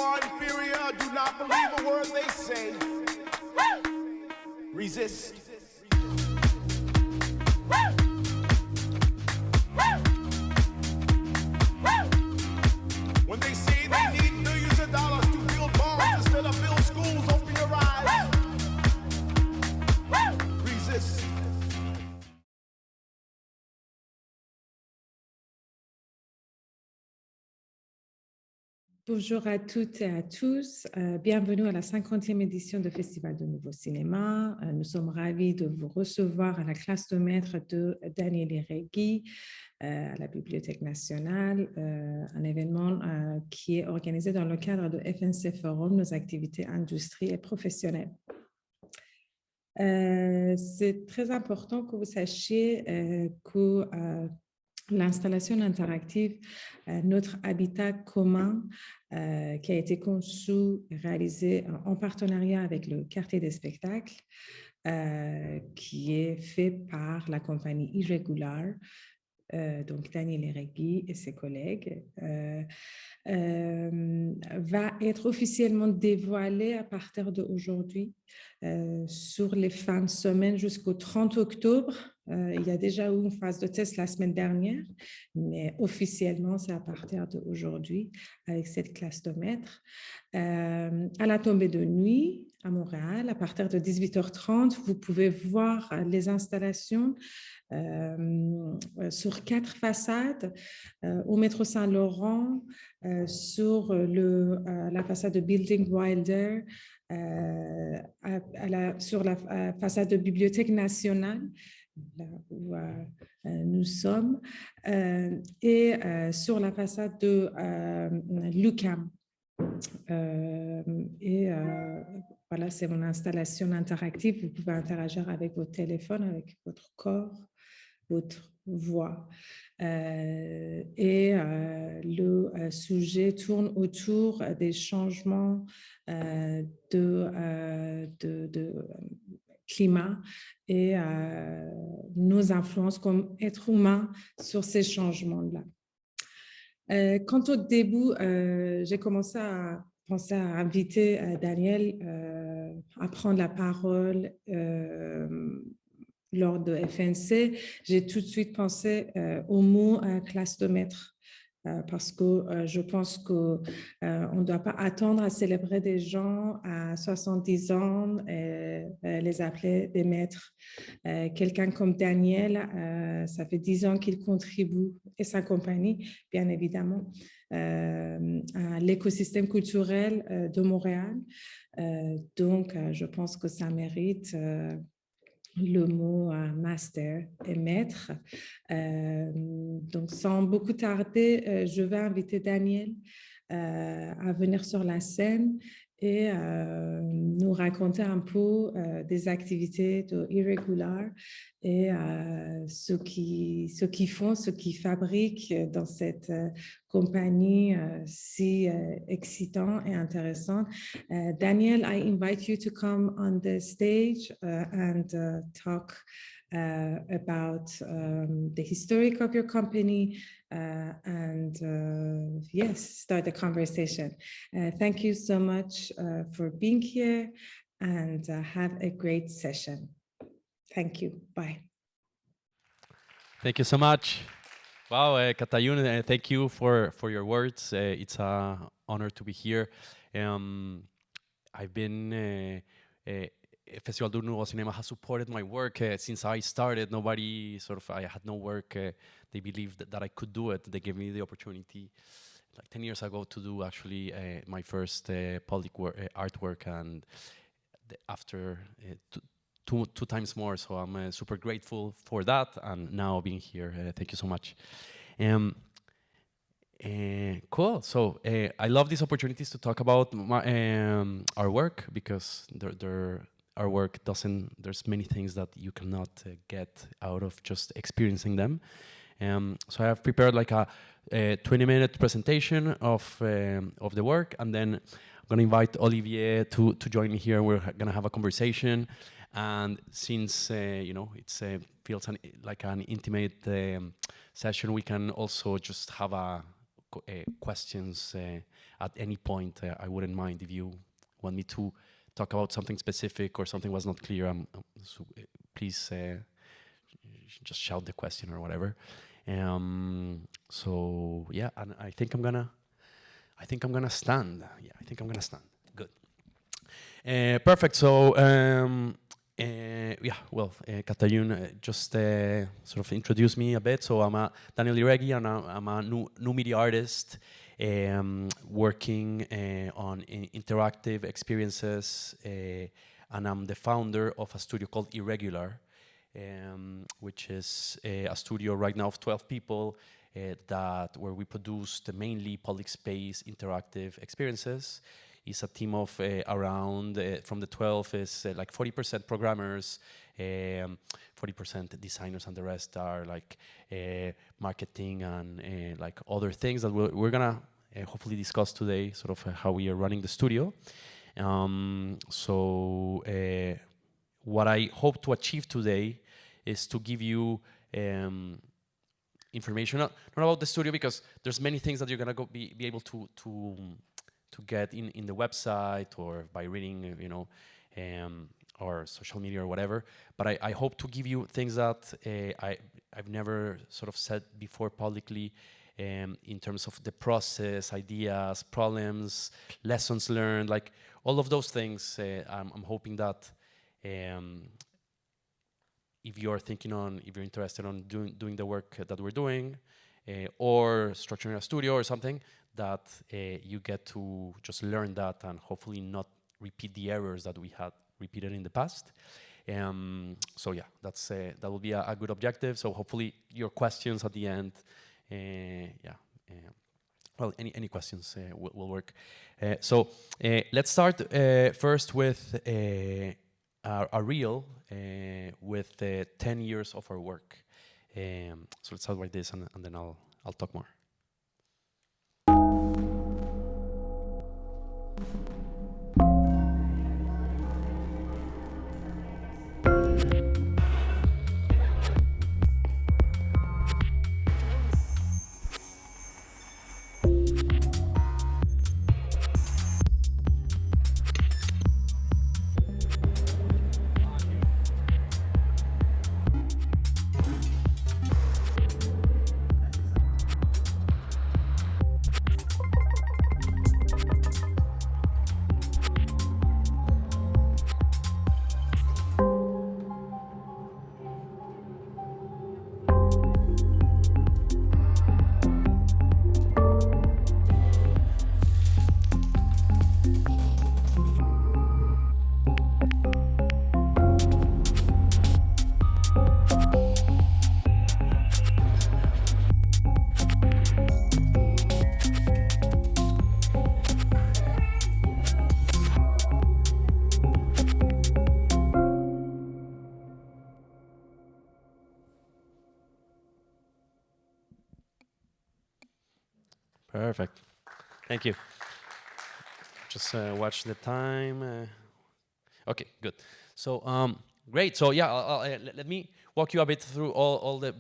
are inferior, do not believe a word they say. Resist. When they say they need millions of dollars to build bombs instead of build schools, open your eyes. Resist. Bonjour à toutes et à tous. Bienvenue à la 50e édition du Festival de Nouveau Cinéma. Nous sommes ravis de vous recevoir à la classe de maître de Daniel Iregui à la Bibliothèque nationale, un événement qui est organisé dans le cadre de FNC Forum, nos activités industrie et professionnelles. C'est très important que vous sachiez que l'installation interactive, notre habitat commun qui a été conçu et réalisé en partenariat avec le quartier des spectacles, qui est fait par la compagnie Irregular, donc Daniel Iregui et ses collègues, va être officiellement dévoilé à partir d'aujourd'hui sur les fins de semaine jusqu'au 30 octobre. Il y a déjà eu une phase de test la semaine dernière, mais officiellement, c'est à partir d'aujourd'hui avec cette classe de maître. À la tombée de nuit à Montréal, à partir de 18h30, vous pouvez voir les installations sur 4 façades, au métro Saint-Laurent, sur la façade de Building Wilder, sur la façade de Bibliothèque nationale, là où nous sommes, et sur la façade de l'UQAM. Voilà, c'est mon installation interactive. Vous pouvez interagir avec votre téléphone, avec votre corps, votre voix. Le sujet tourne autour des changements de climat et nos influences comme êtres humains sur ces changements-là. Quand au début, j'ai commencé à penser à inviter Daniel à prendre la parole lors de FNC, j'ai tout de suite pensé au mot classe de maître. Parce que je pense qu'on ne doit pas attendre à célébrer des gens à 70 ans et les appeler des maîtres. Quelqu'un comme Daniel, ça fait 10 ans qu'il contribue, et sa compagnie, bien évidemment, à l'écosystème culturel de Montréal. Donc, je pense que ça mérite le mot master et maître. Donc, sans beaucoup tarder, je vais inviter Daniel à venir sur la scène et nous raconter un peu des activités de Irregular et ce qu'ils font, ce qu'ils fabriquent dans cette compagnie si excitant et intéressante. Daniel, I invite you to come on the stage and talk about the historic of your company and yes, start the conversation. Thank you so much for being here and have a great session. Thank you. Bye. Thank you so much. Wow, Katayun, thank you for your words. It's an honor to be here. I've been Festival du Nouveau Cinema has supported my work since I started. Nobody I had no work. They believed that I could do it. They gave me the opportunity like 10 years ago to do actually my first public artwork, and after two times more. So I'm super grateful for that, and now being here. Thank you so much. Cool. So I love these opportunities to talk about our work, because our work there's many things that you cannot get out of just experiencing them. So I have prepared like a 20-minute presentation of the work, and then I'm going to invite Olivier to join me here. We're going to have a conversation, and since it feels like an intimate session, we can also just have a questions at any point. I wouldn't mind if you want me to talk about something specific or something was not clear. So, please just shout the question or whatever. So yeah, and I think I'm gonna stand. Yeah, I think I'm gonna stand. Good. Perfect. So yeah, well, Katayun just sort of introduced me a bit. So I'm a Daniel Iregui, and I'm a new media artist working on interactive experiences, and I'm the founder of a studio called Irregular, which is a studio right now of 12 people where we produce the mainly public space interactive experiences. It's a team of around, from the 12 is like 40% programmers, 40% designers, and the rest are like marketing and like other things that we're gonna hopefully discuss today, sort of how we are running the studio. So what I hope to achieve today is to give you information, not about the studio, because there's many things that you're gonna be able to get in the website or by reading, you know, or social media or whatever. But I hope to give you things that I've never sort of said before publicly, in terms of the process, ideas, problems, lessons learned, like all of those things. I'm hoping that if you're interested on doing the work that we're doing, or structuring a studio or something, that you get to just learn that and hopefully not repeat the errors that we had repeated in the past. So yeah, that will be a good objective. So hopefully your questions at the end, well, any questions will work. So let's start first with a reel with 10 years of our work. So let's start like this, and then I'll talk more. Perfect. Thank you. Just watch the time. Okay, good. So great. So yeah, let me walk you a bit through all the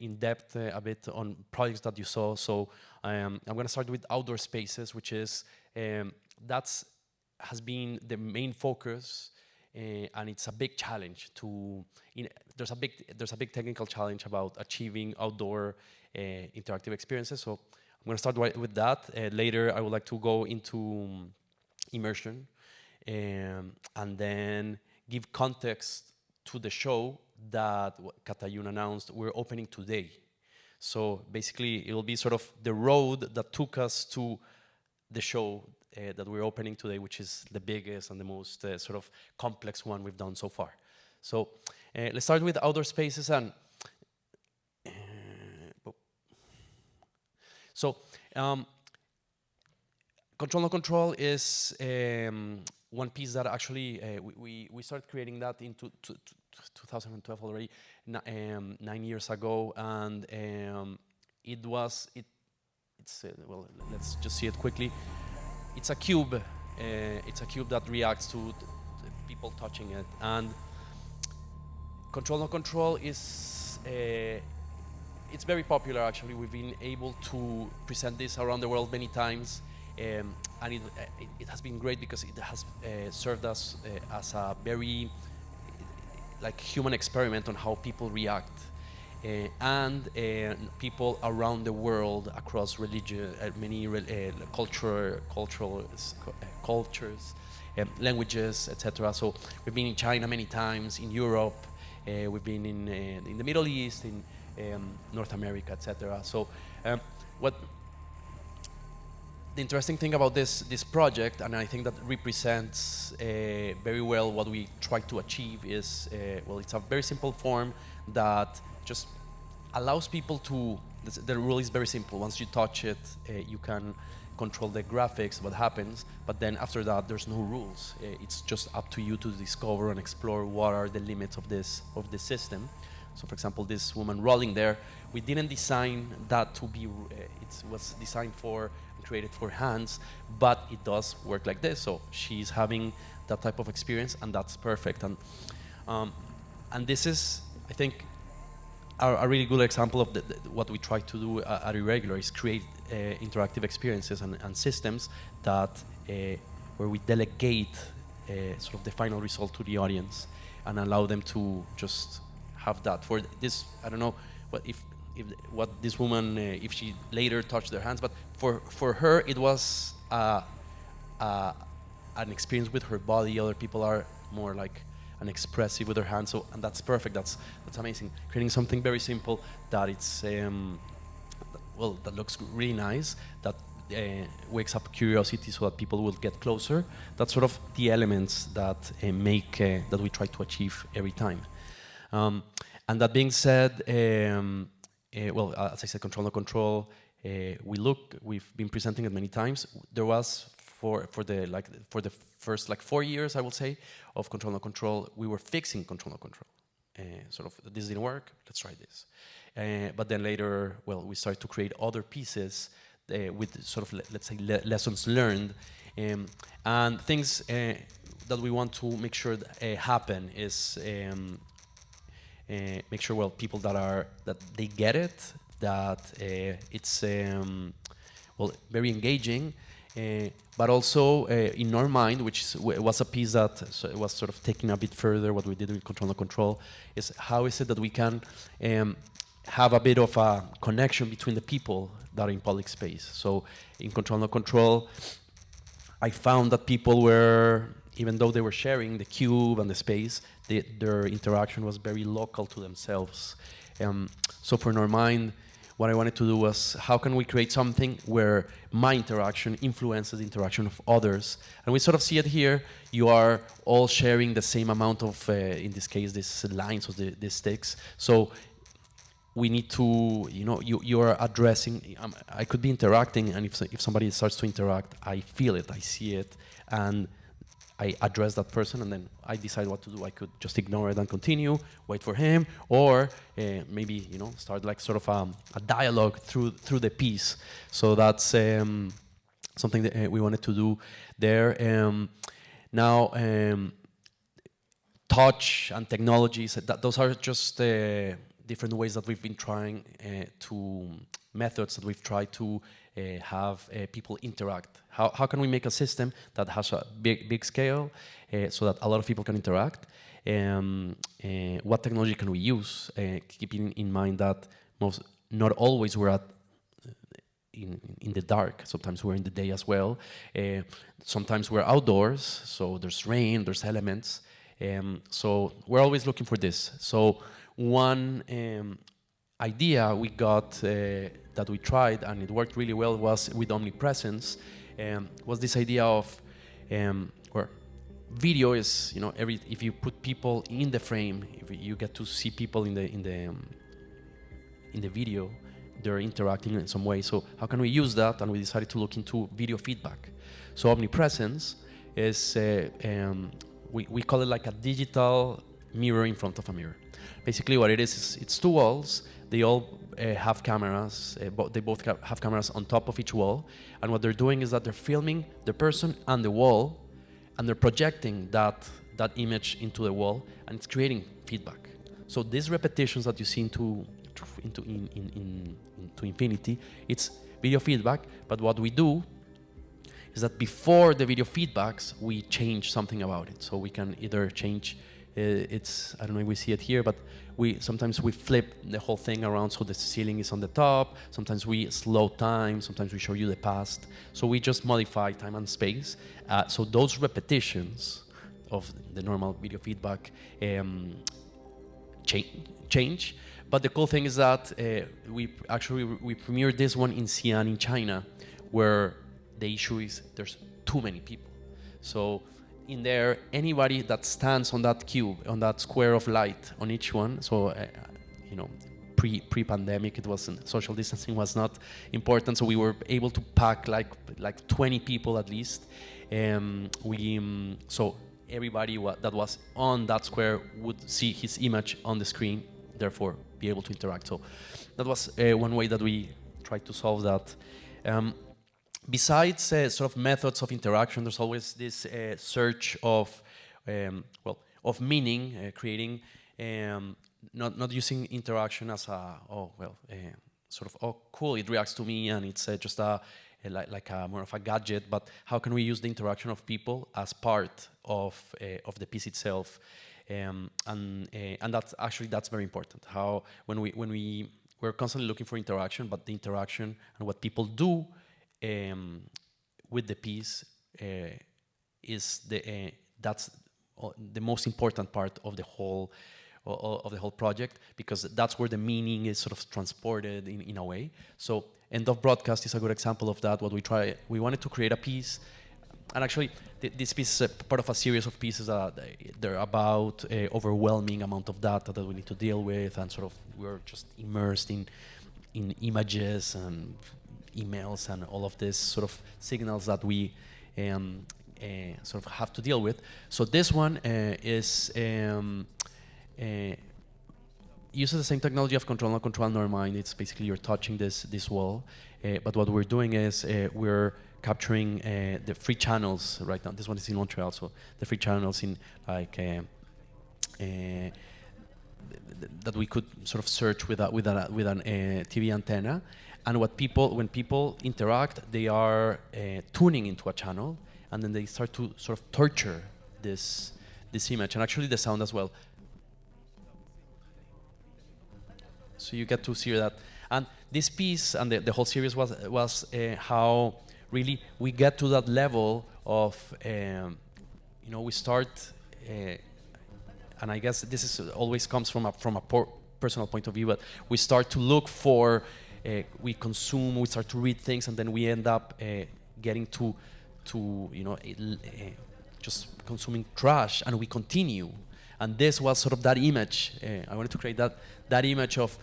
in depth a bit on projects that you saw. So I'm going to start with outdoor spaces, which is has been the main focus, and it's a big challenge there's a big technical challenge about achieving outdoor interactive experiences. So I'm going to start with that. Later, I would like to go into immersion, and then give context to the show that Katayun announced we're opening today. So basically, it will be sort of the road that took us to the show that we're opening today, which is the biggest and the most sort of complex one we've done so far. So let's start with outdoor spaces. And so Control No Control is one piece that actually we started creating that in 2012 already, 9 years ago, and it's well, let's just see it quickly. It's a cube. It's a cube that reacts to people touching it, and Control No Control is it's very popular actually. We've been able to present this around the world many times, and it has been great because it has served us as a very like human experiment on how people react, and people around the world across religion, many cultures, languages, etc. So we've been in China many times, in Europe, we've been in the Middle East, in North America, etc. So what the interesting thing about this project, and I think that represents very well what we try to achieve, is well, it's a very simple form that just allows people to. The rule is very simple. Once you touch it, you can control the graphics, what happens, but then after that, there's no rules. It's just up to you to discover and explore what are the limits of this system. So, for example, this woman rolling there, we didn't design that to be. It was designed for and created for hands, but it does work like this. So she's having that type of experience, and that's perfect. And this is, I think, a really good example of what we try to do at Irregular is create interactive experiences and systems that where we delegate sort of the final result to the audience and allow them to just have that. For this, I don't know what this woman, if she later touched their hands, but for her it was an experience with her body. Other people are more like and expressive with their hands, so, and that's perfect. That's amazing. Creating something very simple that it's well, that looks really nice, that wakes up curiosity so that people will get closer. That's sort of the elements that make that we try to achieve every time. And that being said, well, as I said, control no control. We've been presenting it many times. There was for the first 4 years, I will say, of control no control, we were fixing control no control. Sort of, this didn't work, let's try this. But then later, well, we started to create other pieces with sort of, let's say, lessons learned. And things that we want to make sure happen is make sure, well, people that they get it, that it's well, very engaging, but also in our mind, which was a piece that was sort of taking a bit further, what we did with control no control, is how is it that we can have a bit of a connection between the people that are in public space. So in control no control, I found that people were, even though they were sharing the cube and the space, their interaction was very local to themselves. So for our mind, what I wanted to do was, how can we create something where my interaction influences the interaction of others? And we sort of see it here. You are all sharing the same amount of, in this case, these lines or these sticks. So we need to, you are addressing, I could be interacting, and if somebody starts to interact, I feel it, I see it, and I address that person, and then I decide what to do. I could just ignore it and continue, wait for him, or maybe start like sort of a dialogue through the piece. So that's something that we wanted to do there. Now, touch and technologies, those are just different ways that we've been trying methods that we've tried to have people interact. How can we make a system that has a big scale so that a lot of people can interact? What technology can we use? Keeping in mind that not always we're in the dark. Sometimes we're in the day as well. Sometimes we're outdoors, so there's rain, there's elements. So we're always looking for this. So one idea we got that we tried and it worked really well was with Omnipresence. Was this idea of where video is, if you put people in the frame, if you get to see people in the video, they're interacting in some way. So how can we use that? And we decided to look into video feedback. So Omnipresence is we call it like a digital mirror in front of a mirror. Basically, what it is it's two walls. They all have cameras. They both have cameras on top of each wall. And what they're doing is that they're filming the person and the wall, and they're projecting that image into the wall, and it's creating feedback. So these repetitions that you see into infinity. It's video feedback, but what we do is that before the video feedbacks, we change something about it. So we can either change, I don't know if we see it here, but sometimes we flip the whole thing around so the ceiling is on the top. Sometimes we slow time, sometimes we show you the past. So we just modify time and space. So those repetitions of the normal video feedback change. But the cool thing is that we premiered this one in Xi'an in China, where the issue is there's too many people. So in there, anybody that stands on that cube, on that square of light on each one, so pre-pandemic, it wasn't, social distancing was not important, so we were able to pack like 20 people at least. So everybody that was on that square would see his image on the screen, therefore be able to interact. So that was one way that we tried to solve that. Besides sort of methods of interaction, there's always this search of meaning, creating, not using interaction as sort of cool, it reacts to me and it's just like more of a gadget, but how can we use the interaction of people as part of the piece itself? And that's very important. How when we're constantly looking for interaction, but the interaction and what people do with the piece is that's the most important part of the whole project, because that's where the meaning is sort of transported in a way. So end of broadcast is a good example of that. We wanted to create a piece, and actually this piece is part of a series of pieces that they're about overwhelming amount of data that we need to deal with, and sort of we're just immersed in images and emails and all of this sort of signals that we sort of have to deal with. So this one uses the same technology of control and control nor mind. It's basically you're touching this wall, but what we're doing is we're capturing the free channels right now. This one is in Montreal, so the free channels in like that we could sort of search with an TV antenna. And when people interact, they are tuning into a channel, and then they start to sort of torture this image, and actually the sound as well. So you get to see that. And this piece and the whole series was how really we get to that level of, we start, and I guess this is always comes from a personal point of view, but we start to look for, we consume, we start to read things, and then we end up getting to just consuming trash, and we continue. And this was sort of that image. I wanted to create that image of,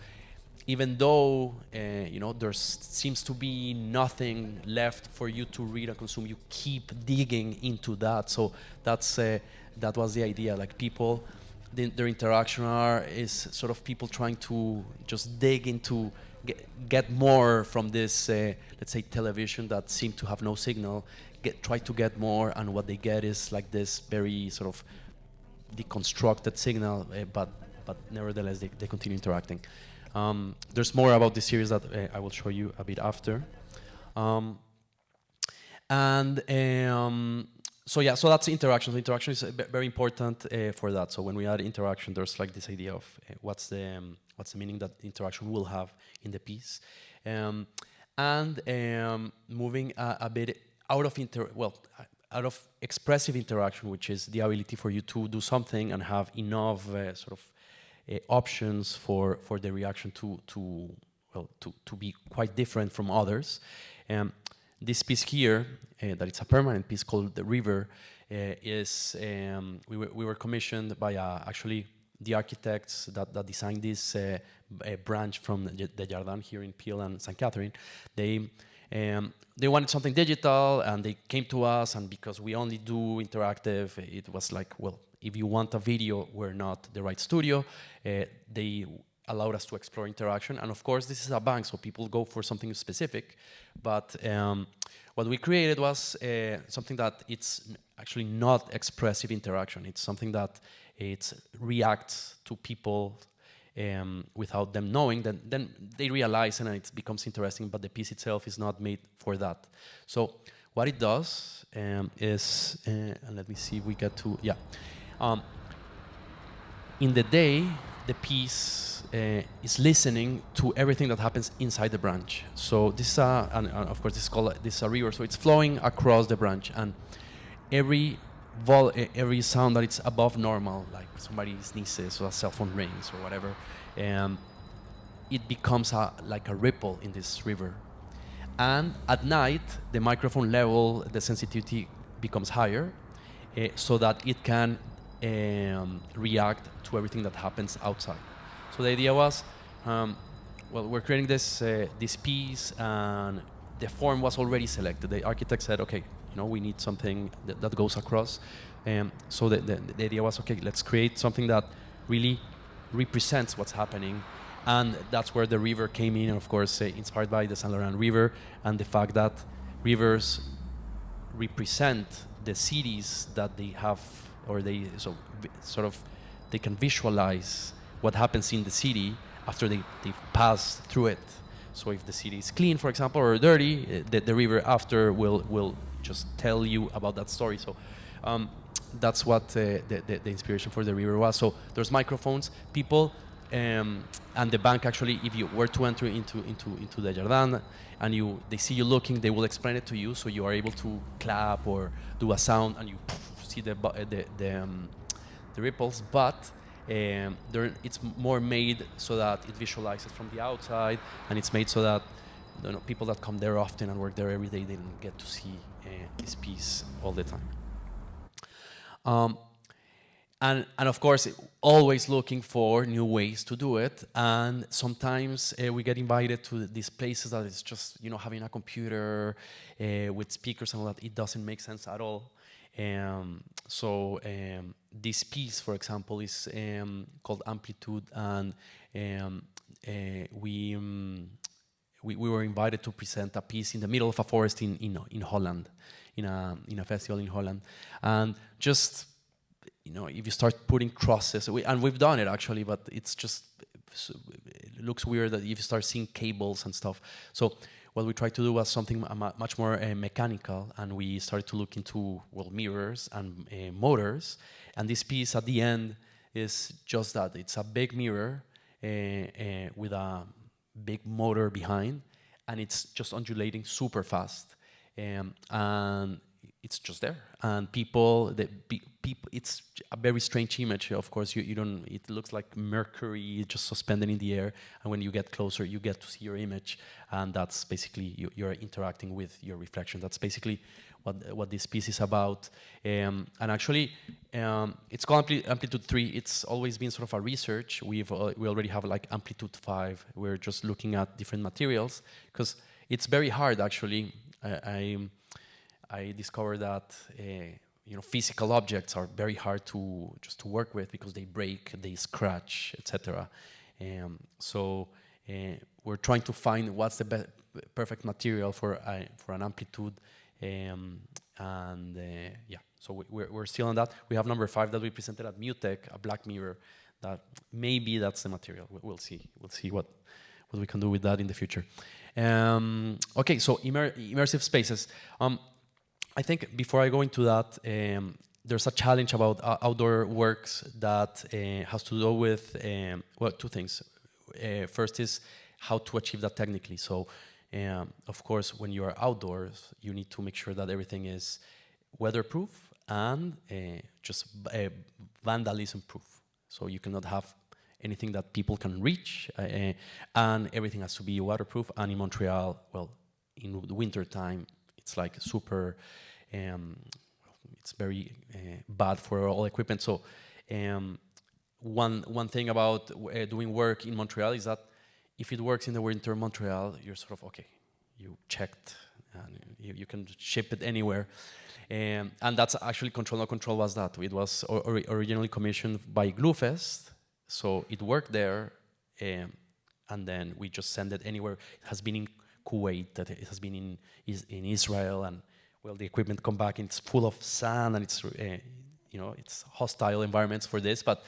even though there seems to be nothing left for you to read and consume, you keep digging into that. So that was the idea. Like people, their interaction is sort of people trying to just dig into, get more from this, let's say, television that seemed to have no signal. Try to get more, and what they get is like this very sort of deconstructed signal, but nevertheless they continue interacting. There's more about this series that I will show you a bit after. So that's interaction. So interaction is very important for that. So when we add interaction, there's like this idea of what's the meaning that interaction will have in the piece, and moving a bit out of expressive interaction, which is the ability for you to do something and have enough sort of options for the reaction to be quite different from others. This piece here, that it's a permanent piece called The River, is we were commissioned by actually the architects that designed this branch from the Jardin here in Peel and St. Catherine. They wanted something digital, and they came to us, and because we only do interactive, it was like, well, if you want a video, we're not the right studio. They allowed us to explore interaction, and of course, this is a bank, so people go for something specific. But what we created was something that it's actually not expressive interaction. It's something that it reacts to people without them knowing, then they realize and it becomes interesting, but the piece itself is not made for that. So what it does is, and let me see if we get to, in the day, the piece is listening to everything that happens inside the branch. So this is and of course this is a river, so it's flowing across the branch, and every sound that it's above normal, like somebody sneezes or a cell phone rings or whatever, it becomes like a ripple in this river. And at night, the microphone level, the sensitivity becomes higher, so that it can react to everything that happens outside. So the idea was, we're creating this piece, and the form was already selected. The architect said, okay, we need something that goes across. So the idea was, okay, let's create something that really represents what's happening. And that's where the river came in, of course, inspired by the Saint Laurent River and the fact that rivers represent the cities that they have, or they they can visualize what happens in the city after they've passed through it. So if the city is clean, for example, or dirty, the river after will just tell you about that story. So that's what the inspiration for the river was. So there's microphones, people, and the bank actually, if you were to enter into the Jardin and they see you looking, they will explain it to you, so you are able to clap or do a sound, and you see the ripples. But it's more made so that it visualizes from the outside, and it's made so that people that come there often and work there every day, they don't get to see this piece all the time. And of course, always looking for new ways to do it. And sometimes we get invited to these places that it's just, having a computer with speakers and all that. It doesn't make sense at all. So this piece, for example, is called Amplitude, and we were invited to present a piece in the middle of a forest in Holland, in a festival in Holland, and just if you start putting crosses, and we've done it actually, but it looks weird that if you start seeing cables and stuff. So what we tried to do was something much more mechanical, and we started to look into mirrors and motors. And this piece at the end is just that. It's a big mirror with a big motor behind, and it's just undulating super fast, and it's just there. And people, it's a very strange image. Of course, you don't. It looks like mercury just suspended in the air. And when you get closer, you get to see your image, and that's basically you're interacting with your reflection. That's basically what this piece is about. And actually, it's called Amplitude 3. It's always been sort of a research. We already have like Amplitude 5. We're just looking at different materials because it's very hard actually. I discovered that physical objects are very hard to work with because they break, they scratch, etc. So we're trying to find what's the perfect material for an amplitude, so we're still on that. We have number 5 that we presented at MUTEC, a black mirror. That maybe that's the material. We'll see. We'll see what we can do with that in the future. Okay, so immersive spaces. I think before I go into that, there's a challenge about outdoor works that has to do with, two things. First is how to achieve that technically. So, of course, when you are outdoors, you need to make sure that everything is weatherproof and just vandalism proof. So you cannot have anything that people can reach, and everything has to be waterproof. And in Montreal, well, in the winter time, it's like super, it's very bad for all equipment. So one thing about doing work in Montreal is that if it works in the winter in Montreal, you're sort of, okay, you checked, and you can ship it anywhere. And that's actually Control No Control was that. It was originally commissioned by Gluefest, so it worked there, and then we just send it anywhere. It has been in Kuwait, that it has been in Israel, and well, the equipment come back and it's full of sand, and it's it's hostile environments for this. But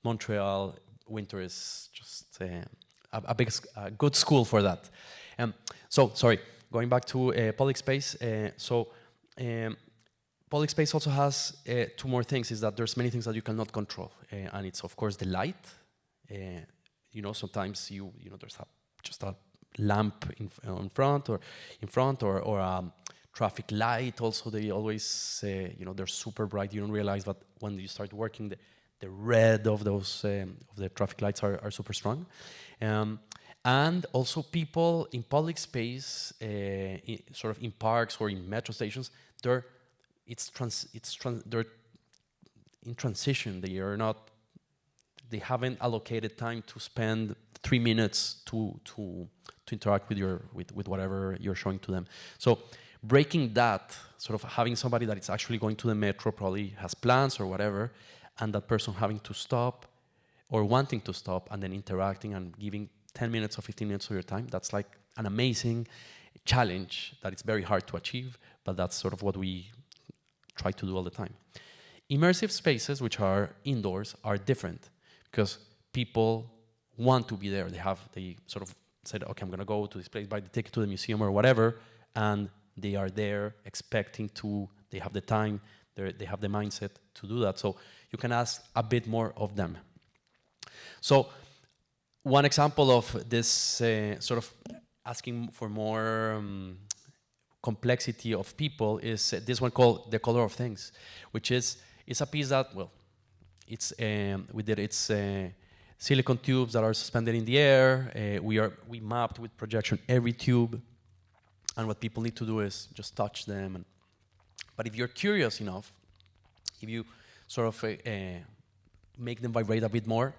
Montreal winter is just a good school for that. So, sorry, going back to public space. Public space also has two more things, is that there's many things that you cannot control. And it's, of course, the light. Sometimes there's just a lamp in front or a traffic light. Also, they always they're super bright. You don't realize, but when you start working, the red of those of the traffic lights are super strong. And also, people in public space, sort of in parks or in metro stations, they're in transition. They haven't allocated time to spend 3 minutes to interact with whatever you're showing to them. So breaking that, sort of having somebody that is actually going to the metro, probably has plans or whatever, and that person having to stop or wanting to stop and then interacting and giving 10 minutes or 15 minutes of your time, that's like an amazing challenge that it's very hard to achieve, but that's sort of what we try to do all the time. Immersive spaces, which are indoors, are different because people want to be there. They sort of said, okay, I'm going to go to this place, buy the ticket to the museum or whatever, and they are there expecting to, they have the time, they have the mindset to do that. So you can ask a bit more of them. So one example of this sort of asking for more complexity of people is this one called The Color of Things, which is a piece that, well, it's silicon tubes that are suspended in the air. We mapped with projection every tube, and what people need to do is just touch them. But if you're curious enough, if you sort of make them vibrate a bit more,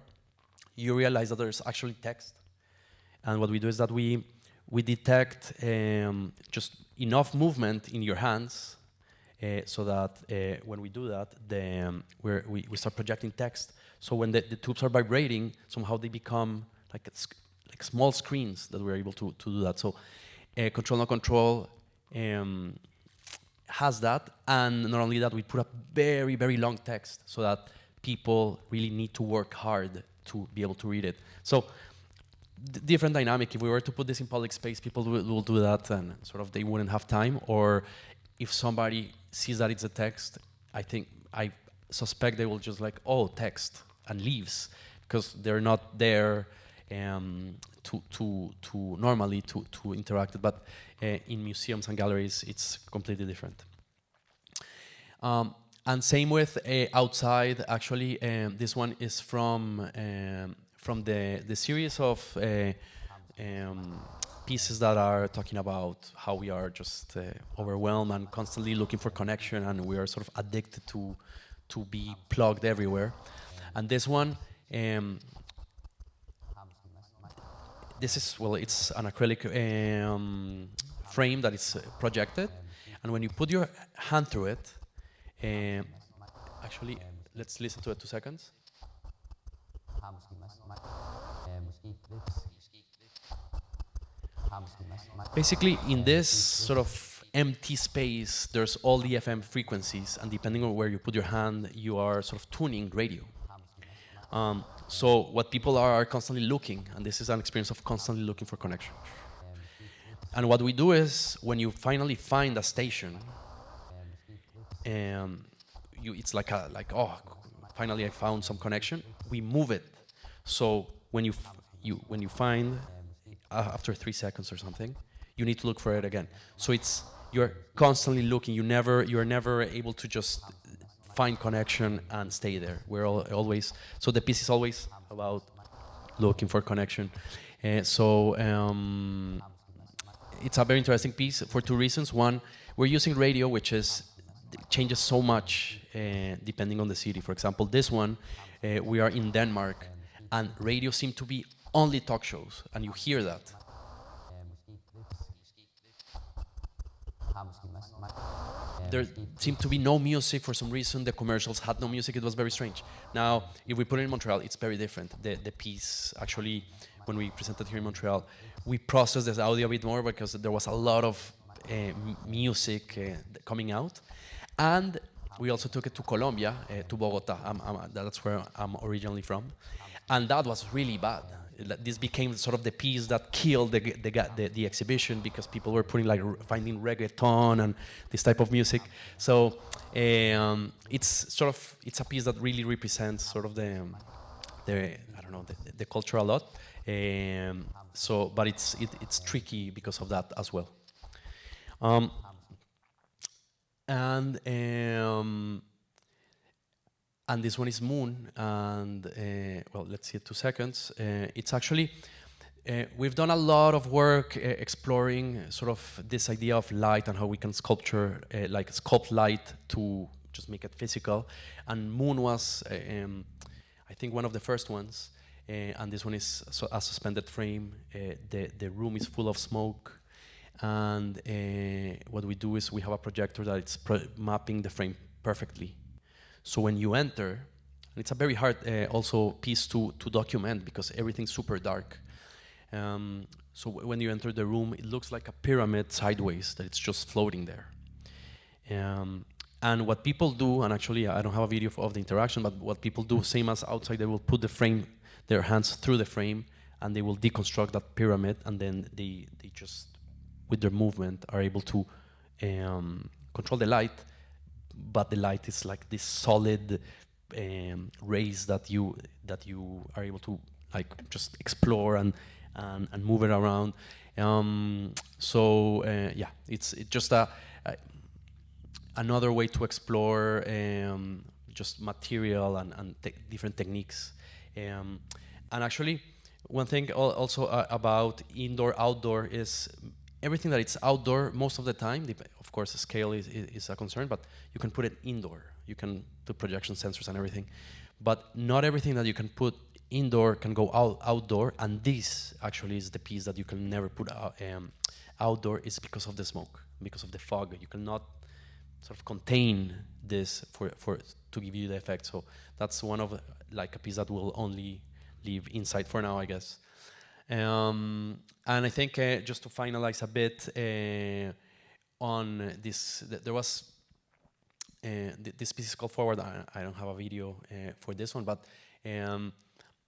you realize that there's actually text. And what we do is that we detect just enough movement in your hands so that when we do that, we start projecting text. So when the tubes are vibrating, somehow they become like small screens that we're able to do that. So Control No Control has that, and not only that, we put a very, very long text so that people really need to work hard to be able to read it. So different dynamic. If we were to put this in public space, people will do that and sort of they wouldn't have time. Or if somebody sees that it's a text, I suspect they will just like, oh, text, and leaves, because they're not there to normally to interact. But in museums and galleries, it's completely different. And same with outside. Actually, this one is from the series of pieces that are talking about how we are just overwhelmed and constantly looking for connection, and we are sort of addicted to be plugged everywhere. And this one, this is, well, it's an acrylic frame that is projected, and when you put your hand through it, actually, let's listen to it 2 seconds. Basically, in this sort of empty space, there's all the FM frequencies, and depending on where you put your hand, you are sort of tuning radio. So what people are constantly looking, and this is an experience of constantly looking for connection. And what we do is, when you finally find a station, it's like oh, finally I found some connection. We move it. So when you find after 3 seconds or something, you need to look for it again. So you're constantly looking. You're never able to just find connection and stay there. We're always, so the piece is always about looking for connection. So it's a very interesting piece for 2 reasons. One, we're using radio, which changes so much depending on the city. For example, this one, we are in Denmark, and radio seem to be only talk shows, and you hear that. There seemed to be no music for some reason. The commercials had no music. It was very strange. Now, if we put it in Montreal, it's very different. The piece, actually, when we presented here in Montreal, we processed this audio a bit more because there was a lot of music coming out. And we also took it to Colombia, to Bogota. That's where I'm originally from. And that was really bad. This became sort of the piece that killed the exhibition, because people were putting like finding reggaeton and this type of music. So it's a piece that really represents sort of the I don't know, the culture a lot. But it's tricky because of that as well. And this one is Moon, and well, let's see, 2 seconds. It's actually, we've done a lot of work exploring sort of this idea of light and how we can sculpt light to just make it physical. And Moon was, I think, one of the first ones. And this one is a suspended frame. The room is full of smoke. And what we do is we have a projector that it's mapping the frame perfectly. So when you enter, and it's a very hard also piece to document because everything's super dark. So when you enter the room, it looks like a pyramid sideways, that it's just floating there. And what people do, and actually I don't have a video of the interaction, but what people do, same as outside, they will put the frame, their hands through the frame, and they will deconstruct that pyramid, and then they just, with their movement, are able to control the light, but the light is like this solid rays that you are able to like just explore and move it around. Yeah, it's just another way to explore just material and different techniques. And actually, one thing also about indoor-outdoor is everything that it's outdoor most of the time, of course, the scale is a concern, but you can put it indoor. You can do projection sensors and everything. But not everything that you can put indoor can go outdoor, and this actually is the piece that you can never put outdoor, is because of the smoke, because of the fog. You cannot sort of contain this to give you the effect. So that's one of like a piece that will only live inside for now, I guess. And I think just to finalize a bit on this, there was this piece is called Forward. I don't have a video for this one, but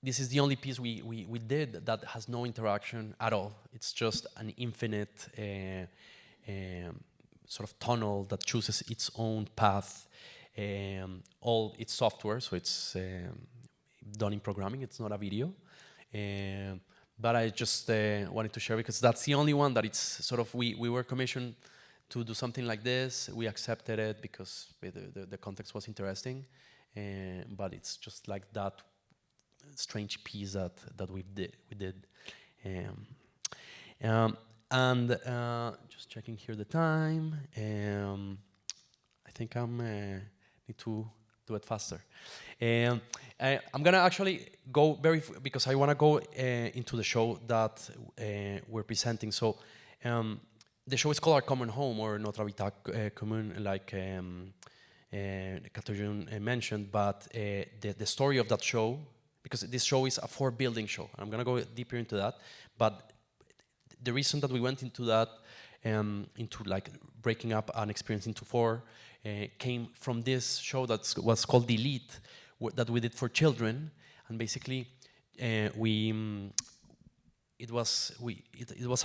this is the only piece we did that has no interaction at all. It's just an infinite sort of tunnel that chooses its own path. All its software, so it's done in programming. It's not a video. But I just wanted to share because that's the only one that it's sort of, we were commissioned to do something like this. We accepted it because the context was interesting. But it's just like that strange piece that we did. And just checking here the time. I think need to do it faster. I'm gonna actually go because I wanna go into the show that we're presenting. So the show is called Our Common Home, or Notre Habitat Commun, like Katarzyna mentioned. But the story of that show, because this show is a 4-building show, I'm gonna go deeper into that. But the reason that we went into that, into like breaking up an experience into 4, came from this show that was called Delete, that we did for children. And basically, it was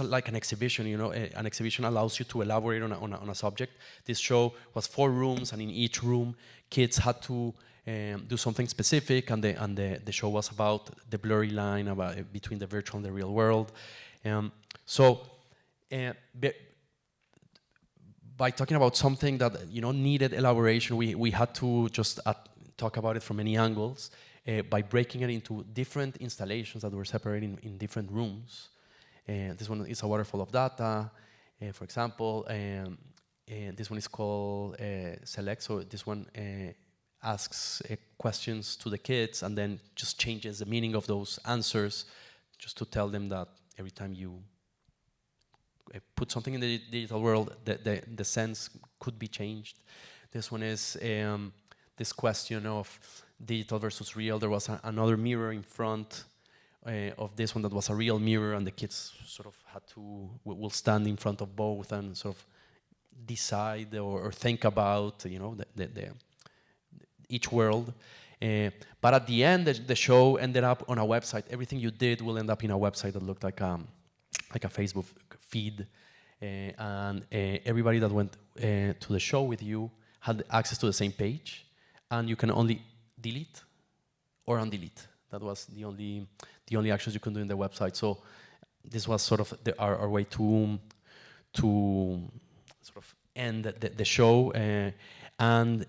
like an exhibition. You know, an exhibition allows you to elaborate on a subject. This show was 4 rooms, and in each room, kids had to do something specific. And the show was about the blurry line between the virtual and the real world. By talking about something that needed elaboration, we had to just talk about it from many angles by breaking it into different installations that were separated in different rooms. This one is a Waterfall of Data, for example, and this one is called Select. So this one asks questions to the kids and then just changes the meaning of those answers, just to tell them that every time you put something in the digital world, the sense could be changed. This one is this question of digital versus real. There was another mirror in front of this one that was a real mirror, and the kids sort of had to will stand in front of both and sort of decide or think about each world. But at the end, the show ended up on a website. Everything you did will end up in a website that looked like a Facebook feed. And everybody that went to the show with you had access to the same page, and you can only delete or undelete. That was the only actions you can do in the website. So this was sort of our way to sort of end the show. And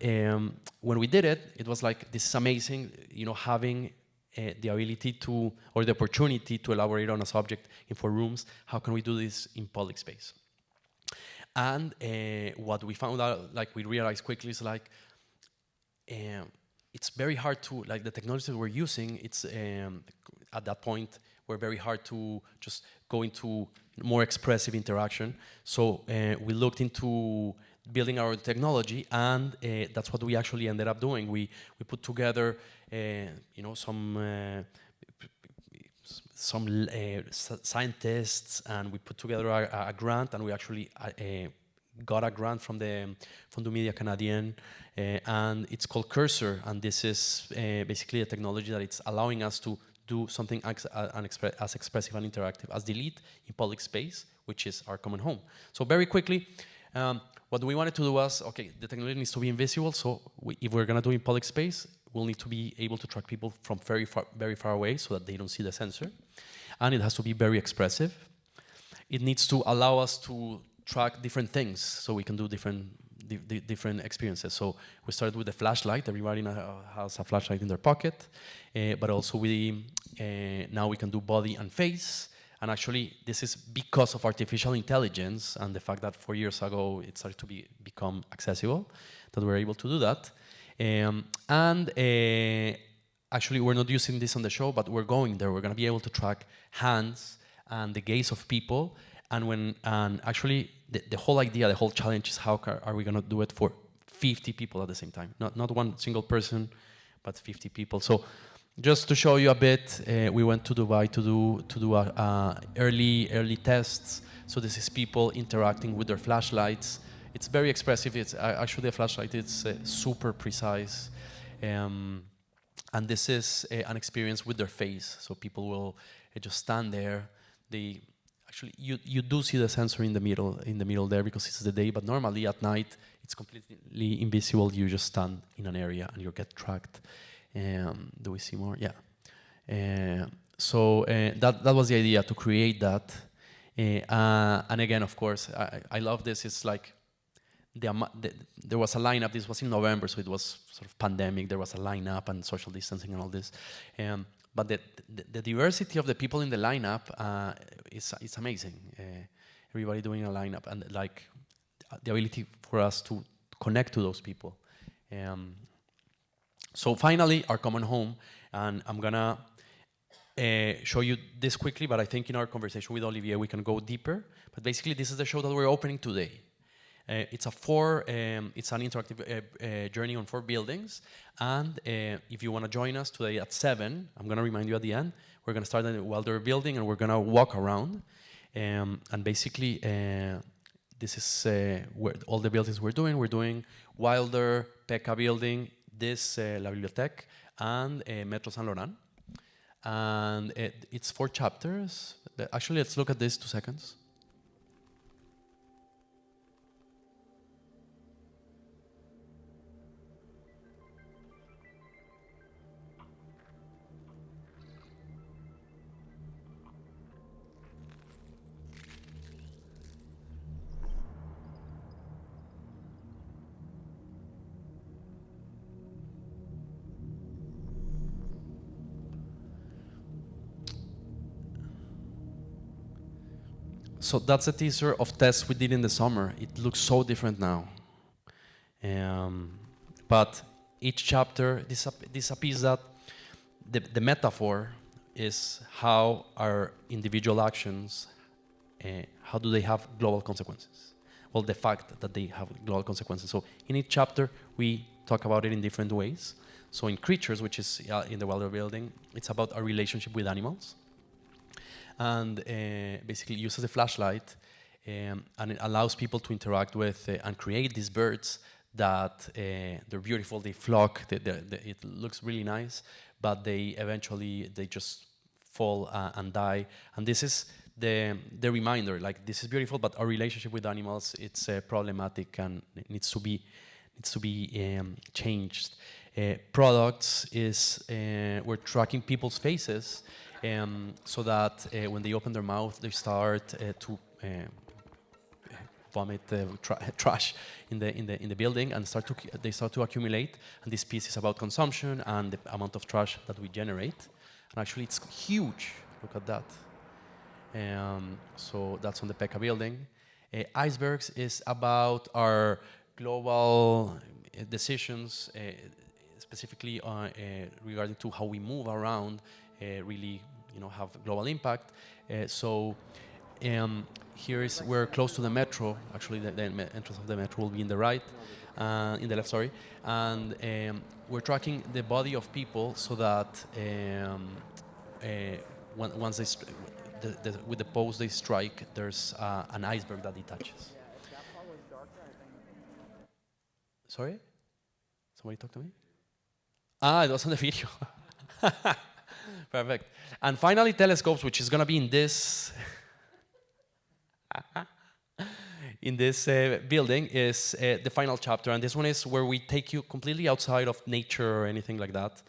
when we did it, it was like, this is amazing, having the ability to, or the opportunity to elaborate on a subject in 4 rooms. How can we do this in public space? And what we found out, like we realized quickly, is like, it's very hard to, like the technologies that we're using, it's at that point, were very hard to just go into more expressive interaction. So we looked into building our technology, and that's what we actually ended up doing. We put together, some scientists, and we put together a grant, and we actually got a grant from the Fonds du Média Canadien, and it's called Cursor, and this is basically a technology that it's allowing us to do something as expressive and interactive as delete in public space, which is our common home. So very quickly, what we wanted to do was, okay, the technology needs to be invisible, so if we're gonna do in public space, we'll need to be able to track people from very far away so that they don't see the sensor. And it has to be very expressive. It needs to allow us to track different things so we can do different experiences. So we started with the flashlight. Everybody has a flashlight in their pocket, but also now we can do body and face. And actually, this is because of artificial intelligence and the fact that 4 years ago it started to become accessible, that we're able to do that. Actually, we're not using this on the show, but we're going there. We're going to be able to track hands and the gaze of people. And actually, the whole idea, the whole challenge is how are we going to do it for 50 people at the same time? Not one single person, but 50 people. So just to show you a bit, we went to Dubai to do early tests. So this is people interacting with their flashlights. It's very expressive. It's actually a flashlight. It's super precise, and this is an experience with their face. So people will just stand there. They actually you do see the sensor in the middle there because it's the day. But normally at night it's completely invisible. You just stand in an area and you get tracked. Do we see more? Yeah. So that was the idea, to create that. And again, of course, I love this. It's like there was a lineup. This was in November, so it was sort of pandemic. There was a lineup and social distancing and all this. But the diversity of the people in the lineup is amazing. Everybody doing a lineup, and like the ability for us to connect to those people. So finally, our common home, and I'm gonna show you this quickly, but I think in our conversation with Olivier we can go deeper. But basically, this is the show that we're opening today. It's an interactive journey on 4 buildings, and if you want to join us today at 7, I'm going to remind you at the end, we're going to start in the Wilder building and we're going to walk around, and basically this is where all the buildings we're doing Wilder, Pekka building, this La Bibliothèque, and Metro Saint Laurent, and it's 4 chapters. Actually, let's look at this 2 seconds. So that's a teaser of tests we did in the summer. It looks so different now. But each chapter, this is a piece that the metaphor is how our individual actions, how do they have global consequences? Well, the fact that they have global consequences. So in each chapter, we talk about it in different ways. So in Creatures, which is in the Wilder building, it's about our relationship with animals. And basically uses a flashlight, and it allows people to interact with and create these birds that they're beautiful, they flock, it looks really nice, but they eventually, they just fall and die. And this is the reminder, like, this is beautiful, but our relationship with animals, it's problematic and it needs to be changed. Products is, we're tracking people's faces so that when they open their mouth, they start to vomit trash in the building, and they start to accumulate. And this piece is about consumption and the amount of trash that we generate. And actually, it's huge. Look at that. So that's on the Pekka building. Icebergs is about our global decisions, specifically regarding to how we move around, really, have global impact. Here is, we're close to the metro. Actually, the entrance of the metro will be in the right, in the left, sorry. And we're tracking the body of people so that once they with the pose they strike, there's an iceberg that detaches. Sorry? Somebody talk to me? It was on the video. Perfect. And finally, telescopes, which is going to be in this building, is the final chapter. And this one is where we take you completely outside of nature or anything like that.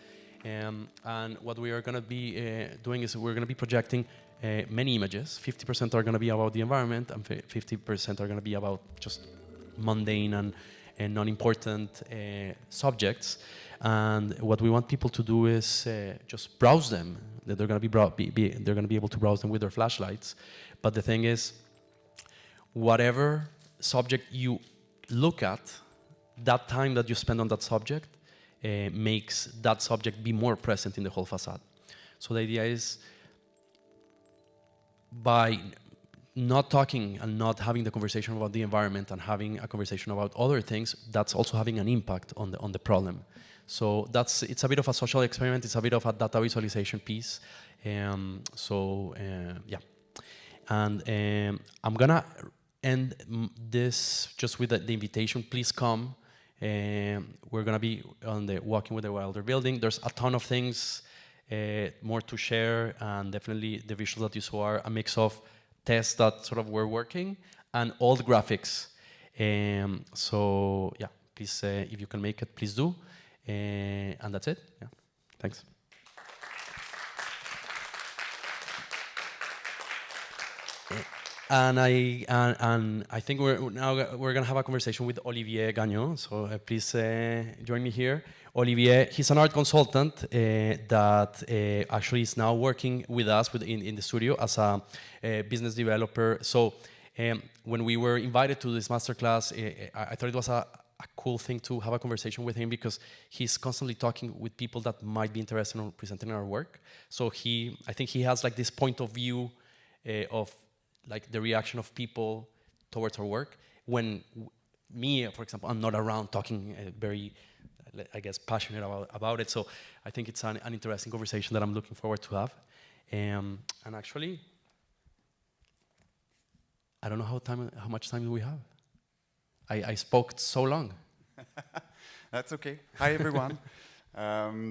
And what we are going to be doing is we're going to be projecting many images. 50% are going to be about the environment, and 50% are going to be about just mundane and non-important subjects. And what we want people to do is just browse them. That they're going to be able to browse them with their flashlights. But the thing is, whatever subject you look at, that time that you spend on that subject makes that subject be more present in the whole facade. So the idea is, by not talking and not having the conversation about the environment and having a conversation about other things, that's also having an impact on the problem. So it's a bit of a social experiment. It's a bit of a data visualization piece. Yeah. And I'm gonna end this just with the invitation. Please come. We're gonna be on the Walking with the Wilder building. There's a ton of things more to share, and definitely the visuals that you saw are a mix of tests that sort of were working and old graphics. So yeah, please, if you can make it, please do. And that's it. Yeah, thanks. And I think we're gonna have a conversation with Olivier Gagnon. So please join me here. Olivier, he's an art consultant that actually is now working with us in the studio as a business developer. So when we were invited to this masterclass, I thought it was a cool thing to have a conversation with him, because he's constantly talking with people that might be interested in presenting our work. So I think he has like this point of view of like the reaction of people towards our work. When me, for example, I'm not around talking very, I guess, passionate about it. So I think it's an interesting conversation that I'm looking forward to have. And actually, I don't know how much time do we have. I spoke so long. That's okay. Hi, everyone.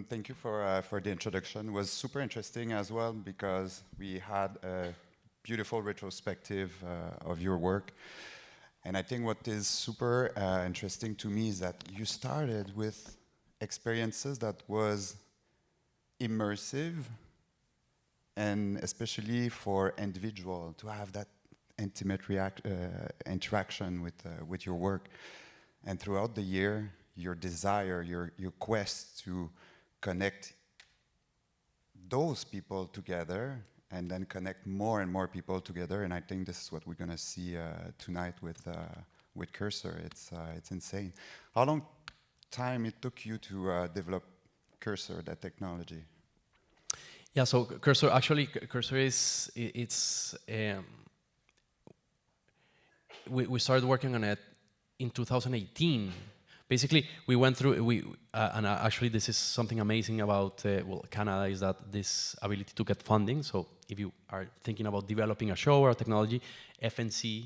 Thank you for the introduction. It was super interesting as well, because we had a beautiful retrospective of your work. And I think what is super interesting to me is that you started with experiences that was immersive, and especially for individual to have that intimate interaction with your work. And throughout the year, your desire, your quest to connect those people together, and then connect more and more people together. And I think this is what we're going to see tonight with Cursor. It's insane. How long time it took you to develop Cursor, that technology? Yeah, so Cursor is, we started working on it in 2018. Basically, we went through, and actually this is something amazing about Canada, is that this ability to get funding. So if you are thinking about developing a show or a technology, FNC,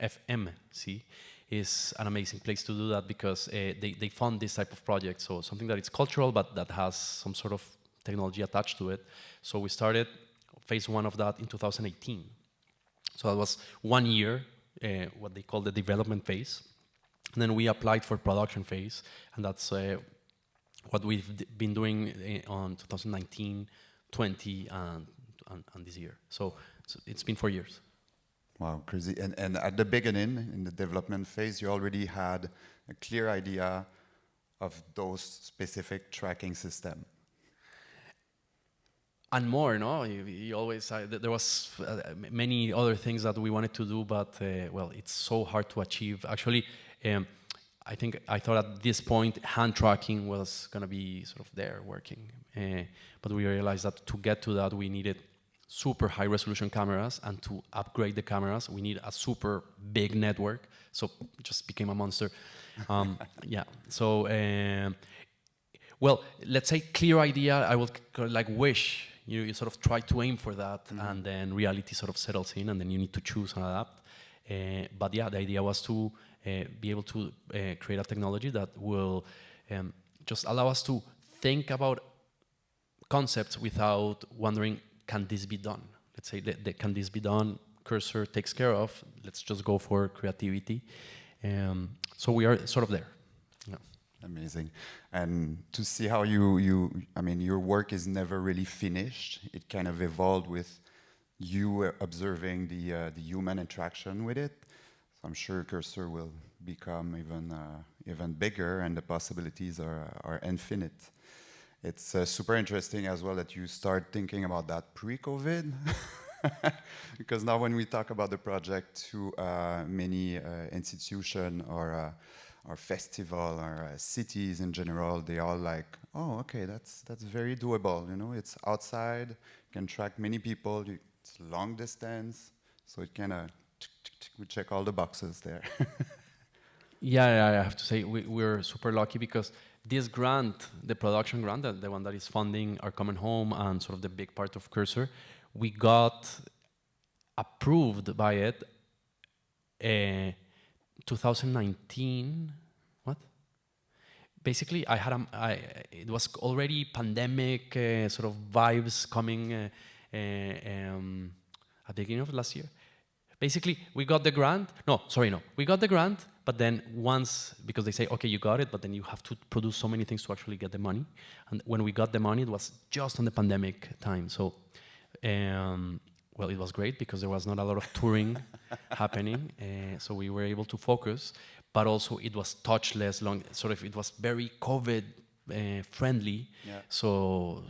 FMC is an amazing place to do that because they fund this type of project. So something that is cultural, but that has some sort of technology attached to it. So we started phase 1 of that in 2018. So that was 1 year, what they call the development phase. And then we applied for production phase, and that's what we've been doing on 2019, 20, and this year. So it's been 4 years. Wow, crazy. And at the beginning, in the development phase, you already had a clear idea of those specific tracking system. And more, no? You always, there was many other things that we wanted to do, but well, it's so hard to achieve. Actually, I thought at this point, hand tracking was gonna be sort of there working. But we realized that to get to that, we needed super high resolution cameras, and to upgrade the cameras, we need a super big network. So it just became a monster. Yeah, so, well, let's say clear idea, I would like wish, you sort of try to aim for that, and then reality sort of settles in, and then you need to choose and adapt. But yeah, the idea was to be able to create a technology that will just allow us to think about concepts without wondering, can this be done? Let's say, can this be done? Cursor takes care of. Let's just go for creativity. So we are sort of there. Yeah. Amazing. And to see how I mean, your work is never really finished. It kind of evolved with you observing the human interaction with it. So I'm sure Cursor will become even bigger, and the possibilities are infinite. It's super interesting as well that you start thinking about that pre-COVID, because now when we talk about the project to many institutions or festival or cities in general, they all like, oh, okay, that's very doable. You know, it's outside, you can track many people, it's long distance, so it kind of we check all the boxes there. Yeah, I have to say we're super lucky because this grant, the production grant, the one that is funding our common home and sort of the big part of Cursor, we got approved by it 2019. What? Basically, it was already pandemic sort of vibes coming at the beginning of last year. Basically, we got the grant. We got the grant, but then once, because they say, okay, you got it, but then you have to produce so many things to actually get the money. And when we got the money, it was just on the pandemic time. So, well, it was great because there was not a lot of touring happening. So we were able to focus, but also it was touchless, it was very COVID friendly. Yeah. So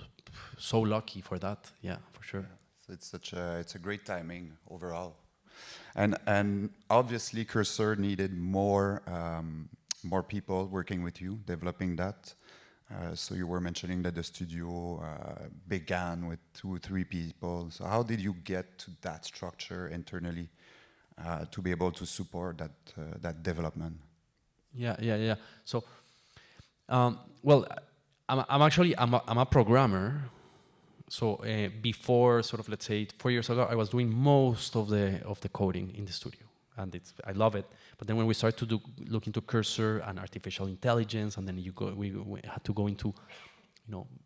lucky for that. Yeah, for sure. Yeah. So it's a great timing overall. And obviously Cursor needed more people working with you, developing that. So you were mentioning that the studio began with 2 or 3 people. So how did you get to that structure internally to be able to support that development? Yeah. So, well, I'm a programmer. So before, sort of, let's say 4 years ago, I was doing most of the coding in the studio, and I love it. But then when we started to look into Cursor and artificial intelligence, and then we had to go into,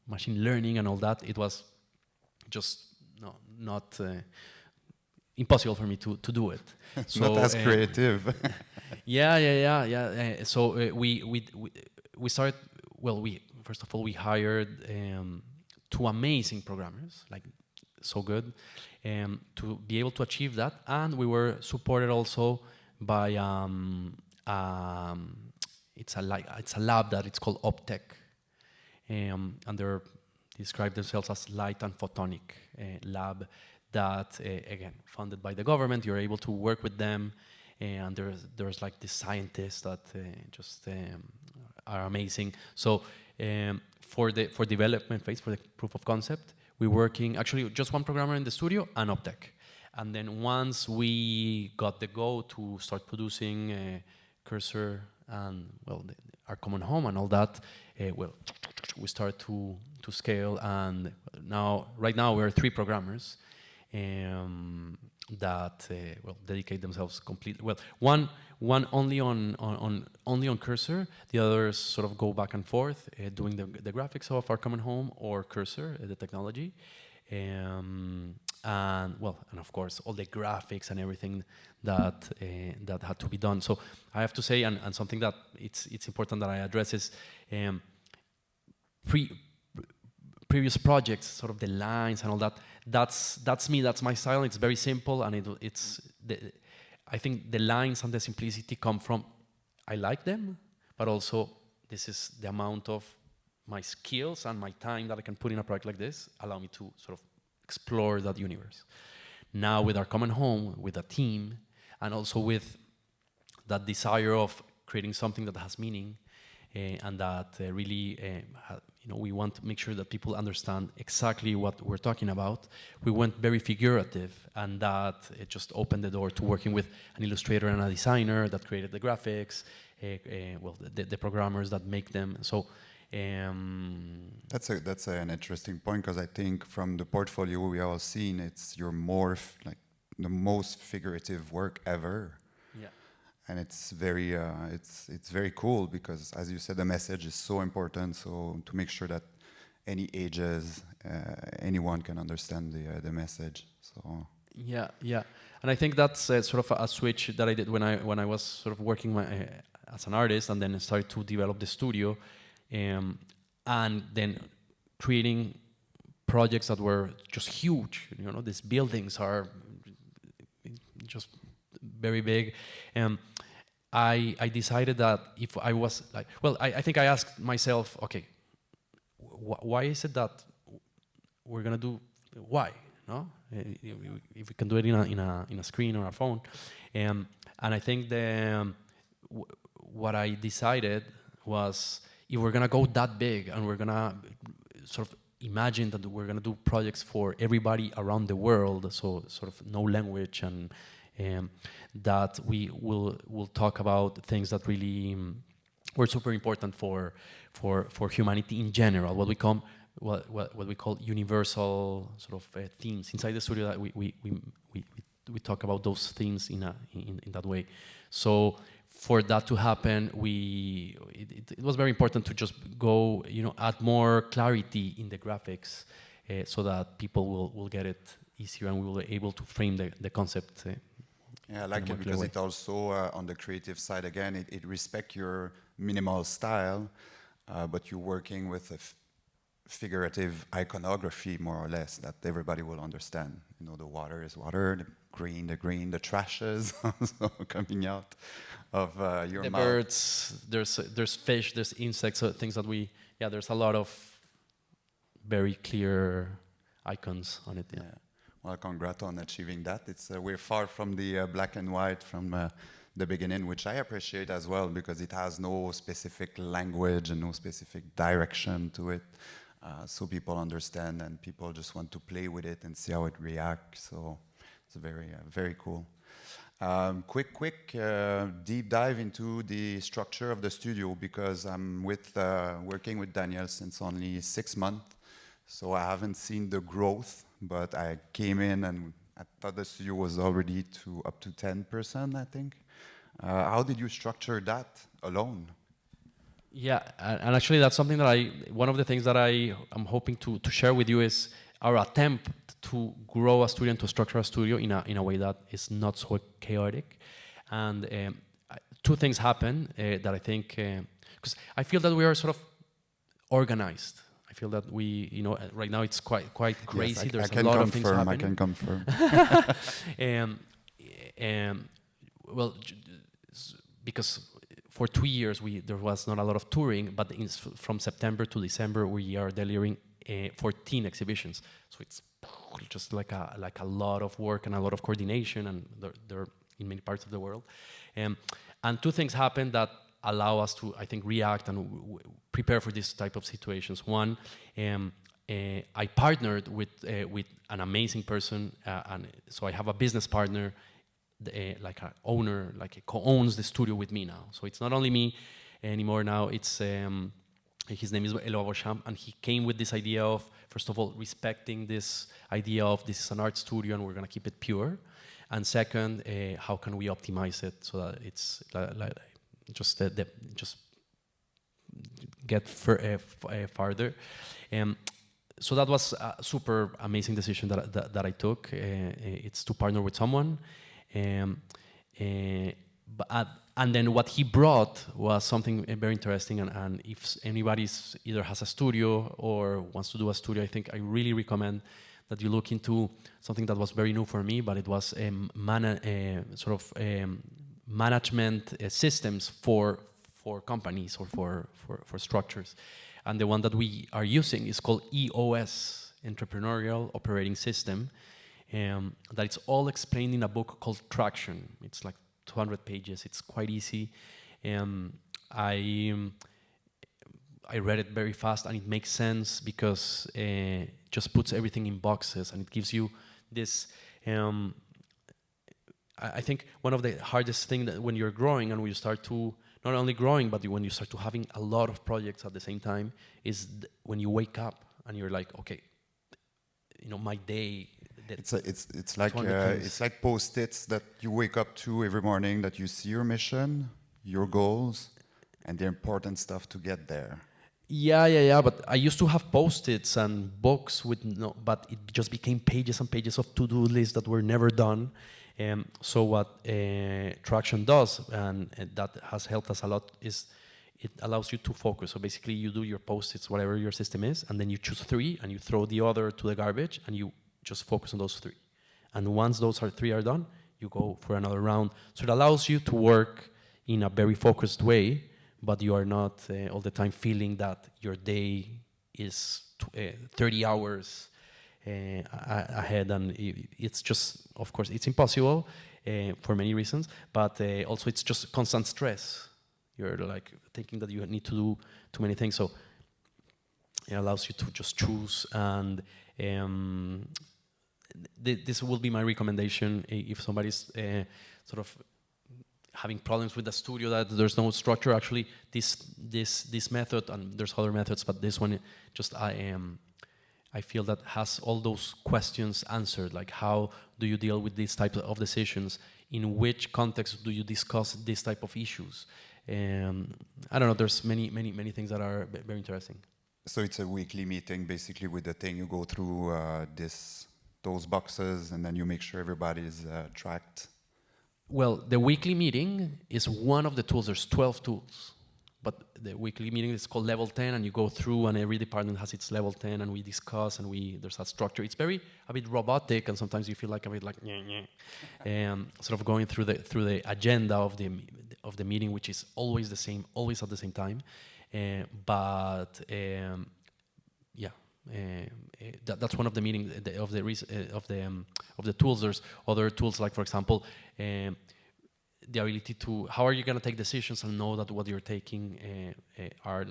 machine learning and all that, it was just not impossible for me to do it. So, not as creative. Yeah. So we started. Well, first of all we hired 2 amazing programmers, like so good, to be able to achieve that, and we were supported also by it's a lab that it's called Optech, and they describe themselves as light and photonic lab that again funded by the government. You're able to work with them, and there's like the scientists that just are amazing. So for development phase, for the proof of concept, we're working actually just 1 programmer in the studio and Optech. And then once we got the go to start producing Cursor and our common home and all that, we start to scale. And right now we're 3 programmers, that will dedicate themselves completely. Well, one only on Cursor. The others sort of go back and forth, doing the graphics of Our Common Home or Cursor, the technology, and of course all the graphics and everything that that had to be done. So I have to say, and something that it's important that I address is previous projects, sort of the lines and all that. That's me. That's my style. It's very simple, and I think the lines and the simplicity come from I like them, but also this is the amount of my skills and my time that I can put in a project like this allow me to sort of explore that universe. Now with Our Common Home, with a team, and also with that desire of creating something that has meaning, and that really, we want to make sure that people understand exactly what we're talking about. We went very figurative, and that it just opened the door to working with an illustrator and a designer that created the graphics, the programmers that make them. So that's an interesting point, because I think from the portfolio we all seen, it's your like the most figurative work ever. Yeah. And it's very cool, because, as you said, the message is so important. So to make sure that any ages, anyone can understand the message. So yeah, and I think that's sort of a switch that I did when I was sort of working as an artist, and then I started to develop the studio, and then creating projects that were just huge. These buildings are just very big. I decided that if I was like, I think I asked myself, okay, why is it that we're gonna do? Why? No, if we can do it in a screen or a phone, and I think what I decided was, if we're gonna go that big and we're gonna sort of imagine that we're gonna do projects for everybody around the world, so sort of no language, and that we will talk about things that really were super important for humanity in general. What we call universal sort of themes inside the studio. That we talk about those themes in that way. So for that to happen, it was very important to just go, add more clarity in the graphics, so that people will get it easier, and we will be able to frame the concept. Yeah, I like it, because it also, on the creative side, again, it respects your minimal style, but you're working with a figurative iconography, more or less, that everybody will understand. The water is water, the green, the trashes also coming out of your the mouth. Birds, there's fish, there's insects, things that there's a lot of very clear icons on it. Yeah. Well, congrats on achieving that. We're far from the black and white from the beginning, which I appreciate as well, because it has no specific language and no specific direction to it. So people understand, and people just want to play with it and see how it reacts. So it's very cool. Quick deep dive into the structure of the studio, because I'm working with Daniel since only 6 months. So I haven't seen the growth, but I came in and I thought the studio was already up to 10%, I think. How did you structure that alone? Yeah, and actually that's something that one of the things that I am hoping to share with you is our attempt to grow a studio and to structure a studio in a way that is not so chaotic. And two things happen that I think, because I feel that we are sort of organized. I feel that we, right now it's quite crazy. Yes, There's a lot of things happening. I can confirm. Because for 2 years there was not a lot of touring, but from September to December we are delivering 14 exhibitions. So it's just like a lot of work and a lot of coordination, and they're in many parts of the world. And two things happen that allow us to, I think, react and prepare for this type of situations. One, I partnered with an amazing person, and so I have a business partner, like an owner, like co-owns the studio with me now. So it's not only me anymore now. It's his name is Eloa Bosham, and he came with this idea of, first of all, respecting this idea of this is an art studio and we're gonna keep it pure, And second, how can we optimize it so that it's just get farther. So that was a super amazing decision that I took. It's to partner with someone. And then what he brought was something very interesting. And if anybody either has a studio or wants to do a studio, I think I really recommend that you look into something that was very new for me, but it was management systems for companies or for structures. And the one that we are using is called EOS, Entrepreneurial Operating System. That it's all explained in a book called Traction. It's like 200 pages. It's quite easy. I read it very fast, and it makes sense because it just puts everything in boxes, and it gives you this. I think one of the hardest things that when you're growing and when you start to not only growing, but when you start to having a lot of projects at the same time, is when you wake up and you're like, okay, my day. It's like post-its that you wake up to every morning, that you see your mission, your goals, and the important stuff to get there. Yeah. But I used to have post-its and books but it just became pages and pages of to-do lists that were never done. So what Traction does, and that has helped us a lot, is it allows you to focus. So basically you do your post-its, whatever your system is, and then you choose 3 and you throw the other to the garbage and you just focus on those 3. And once those 3 are done, you go for another round. So it allows you to work in a very focused way, but you are not all the time feeling that your day is 30 hours ahead. And it's just, of course, it's impossible for many reasons, but also it's just constant stress. You're like thinking that you need to do too many things. So it allows you to just choose. And this will be my recommendation if somebody's sort of having problems with the studio, that there's no structure. Actually, this method, and there's other methods, but this one just I feel that has all those questions answered. Like, how do you deal with these types of decisions? In which context do you discuss this type of issues? I don't know. There's many things that are very interesting. So it's a weekly meeting, basically, with the thing. You go through those boxes, and then you make sure everybody's tracked. Well, the weekly meeting is one of the tools. There's 12 tools, but the weekly meeting is called level 10, and you go through, and every department has its level 10, and we discuss, and there's a structure. It's a bit robotic, and sometimes you feel like a bit like sort of going through the agenda of the meeting, which is always the same, always at the same time. That's one of the meaning of the tools. There's other tools, like, for example, the ability to, how are you going to take decisions and know that what you're taking are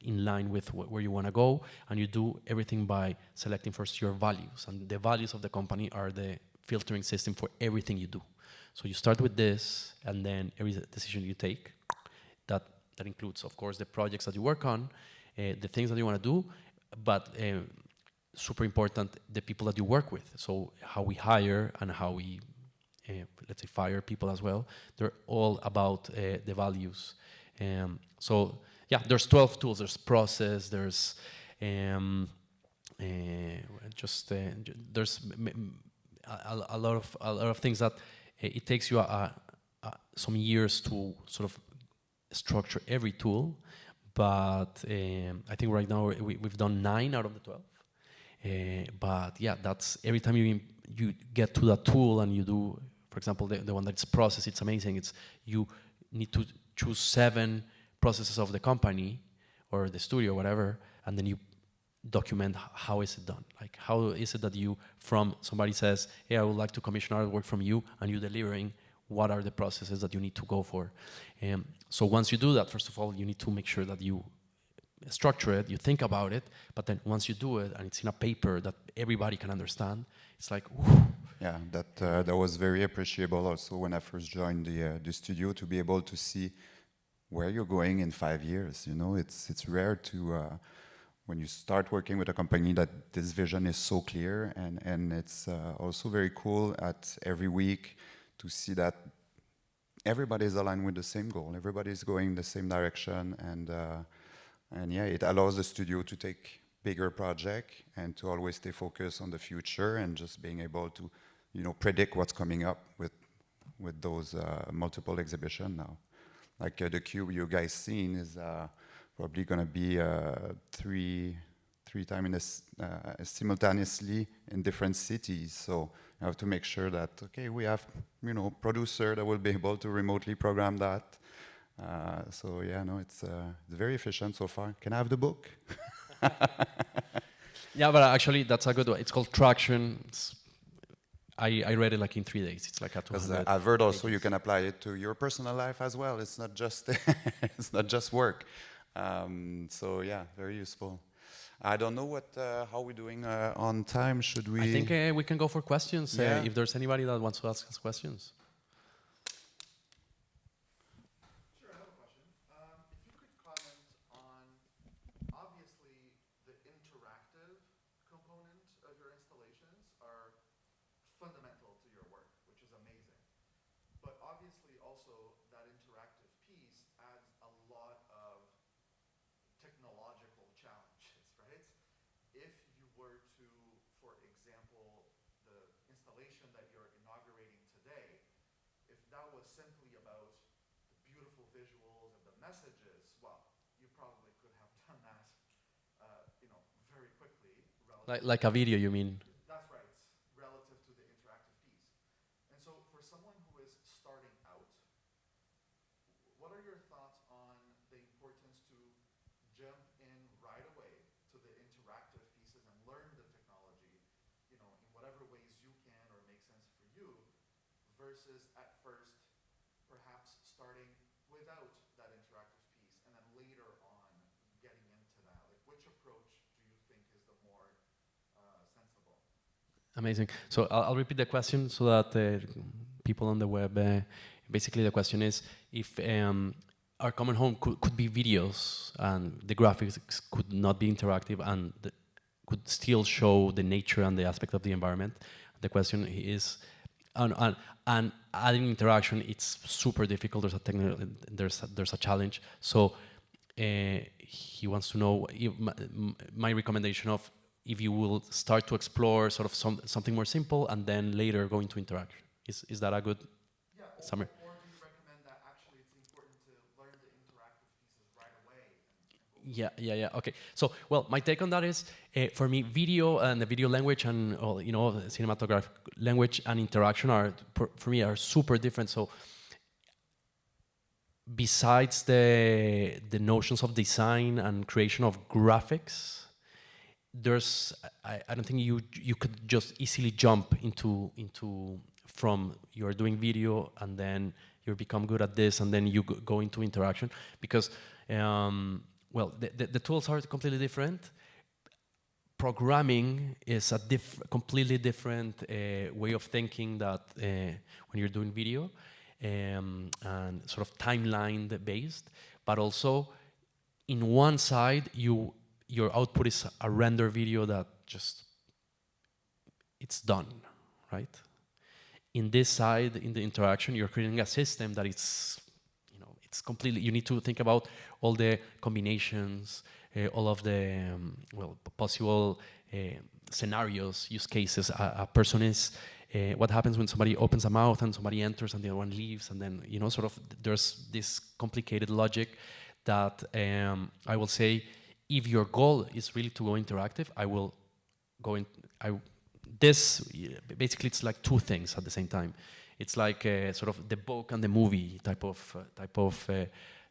in line with where you want to go, and you do everything by selecting first your values, and the values of the company are the filtering system for everything you do. So you start with this, and then every decision you take, that includes, of course, the projects that you work on, the things that you want to do, but super important, the people that you work with. So how we hire and how we, let's say, fire people as well. They're all about the values. So yeah, there's 12 tools. There's process. There's there's a lot of things that it takes you some years to sort of structure every tool. But I think right now we've done 9 out of the 12. But yeah, that's every time you get to that tool and you do, for example, the one that's process, it's amazing. You need to choose 7 processes of the company or the studio, whatever, and then you document how is it done. Like, how is it that you, from somebody says, hey, I would like to commission artwork from you, and you delivering, what are the processes that you need to go for? So once you do that, first of all, you need to make sure that you structure it, you think about it, but then once you do it and it's in a paper that everybody can understand, it's like, whew. Yeah, that was very appreciable also when I first joined the studio, to be able to see where you're going in 5 years. You know, it's rare to when you start working with a company that this vision is so clear, and it's also very cool at every week to see that everybody is aligned with the same goal, everybody is going the same direction, and yeah, it allows the studio to take bigger project and to always stay focused on the future and just being able to, you know, predict what's coming up with those multiple exhibition now. Like the cube you guys seen is probably going to be three times simultaneously in different cities. So you have to make sure that, okay, we have, you know, producer that will be able to remotely program that. So yeah, no, it's very efficient so far. Can I have the book? Yeah, but actually that's a good one. It's called Traction. I read it like in 3 days. It's like a 200. I've heard also you can apply it to your personal life as well. It's not just it's not just work. So yeah, very useful. I don't know what how we're doing on time. Should we? I think we can go for questions. Yeah. If there's anybody that wants to ask us questions. Sure, I have a question. If you could comment on, obviously, the interactive component of your installations are fundamental to your work, which is amazing. But obviously, also, that interactive piece adds a lot of technological challenges, right? If you were to, for example, the installation that you're inaugurating today, if that was simply about the beautiful visuals and the messages, well, you probably could have done that, you know, very quickly. Like a video, you mean? That's right, relative to the interactive piece. And so, for someone who is starting out, what are your thoughts on the importance to jump in right away to the interactive pieces and learn the technology, you know, in whatever ways you can or make sense for you, versus at first perhaps starting without that interactive piece and then later on getting into that? Like, which approach do you think is the more sensible? Amazing. So I'll repeat the question so that people on the web, basically the question is if our common home could be videos and the graphics could not be interactive and could still show the nature and the aspect of the environment. The question is, and adding interaction, it's super difficult. There's a challenge. So he wants to know if my recommendation of if you will start to explore sort of something more simple and then later go into interaction. Is that a good summary? Or do you recommend that actually it's important to learn the interactive pieces right away? Yeah. Okay. So, well, my take on that is, for me, video and the video language and you know, the cinematographic language and interaction for me are super different. So, besides the notions of design and creation of graphics, I don't think you could just easily jump into from you're doing video and then you become good at this and then you go into interaction because well, the tools are completely different. Programming is a completely different way of thinking that when you're doing video and sort of timeline based, but also in one side your output is a render video that just it's done, right? In this side, in the interaction, you're creating a system that it's, you know, it's completely, you need to think about all the combinations, all of the, well, possible scenarios, use cases. A person is, what happens when somebody opens a mouth and somebody enters and the other one leaves, and then, you know, sort of, there's this complicated logic that I will say, if your goal is really to go interactive, I will go in, this, basically it's like two things at the same time. It's like sort of the book and the movie type of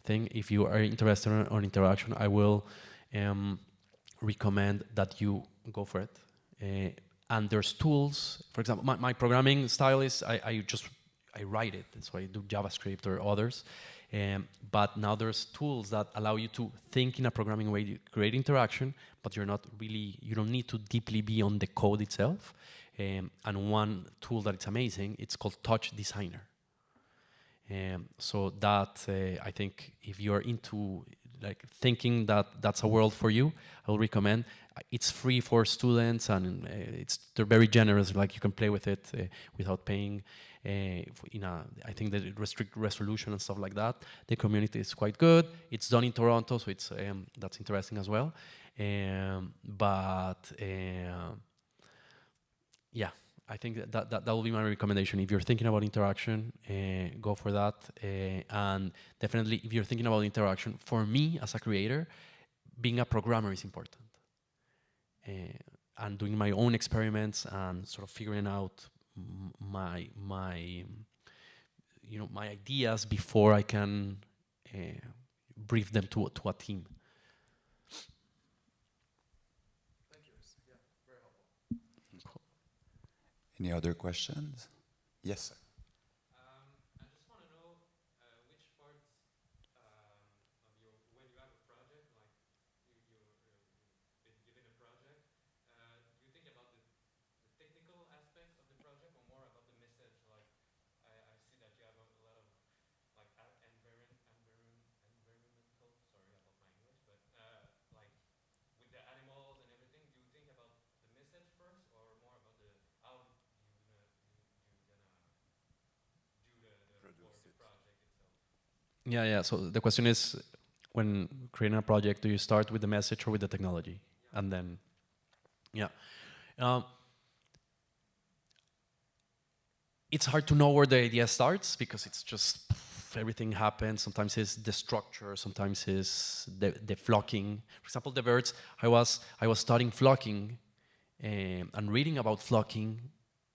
thing. If you are interested on interaction, I will recommend that you go for it. And there's tools. For example, my programming style is I write it. So I do JavaScript or others. But now there's tools that allow you to think in a programming way, to create interaction, but you don't need to deeply be on the code itself. And one tool that is amazing, it's called Touch Designer. So that, I think, if you're into like thinking that that's a world for you, I will recommend. It's free for students, and they're very generous. Like you can play with it without paying. I think the restrict resolution and stuff like that. The community is quite good. It's done in Toronto, so it's that's interesting as well. Yeah, I think that will be my recommendation. If you're thinking about interaction, go for that. And definitely, if you're thinking about interaction, for me as a creator, being a programmer is important. And doing my own experiments and sort of figuring out my ideas before I can brief them to a team. Thank you. Yeah, very helpful. Any other questions? Yes, sir. I just want to know which parts of your, when you have a project, like you've been given a project, do you think about the technical aspects of the project or more about the message? Like I see that you have a lot of like environmental, sorry about my English, but like with the animals and everything, do you think about the message first or more about the how you're gonna the project itself? Yeah. So the question is, when creating a project, do you start with the message or with the technology? Yeah. And then, yeah. It's hard to know where the idea starts because it's just everything happens. Sometimes it's the structure, sometimes it's the flocking. For example, the birds. I was studying flocking and reading about flocking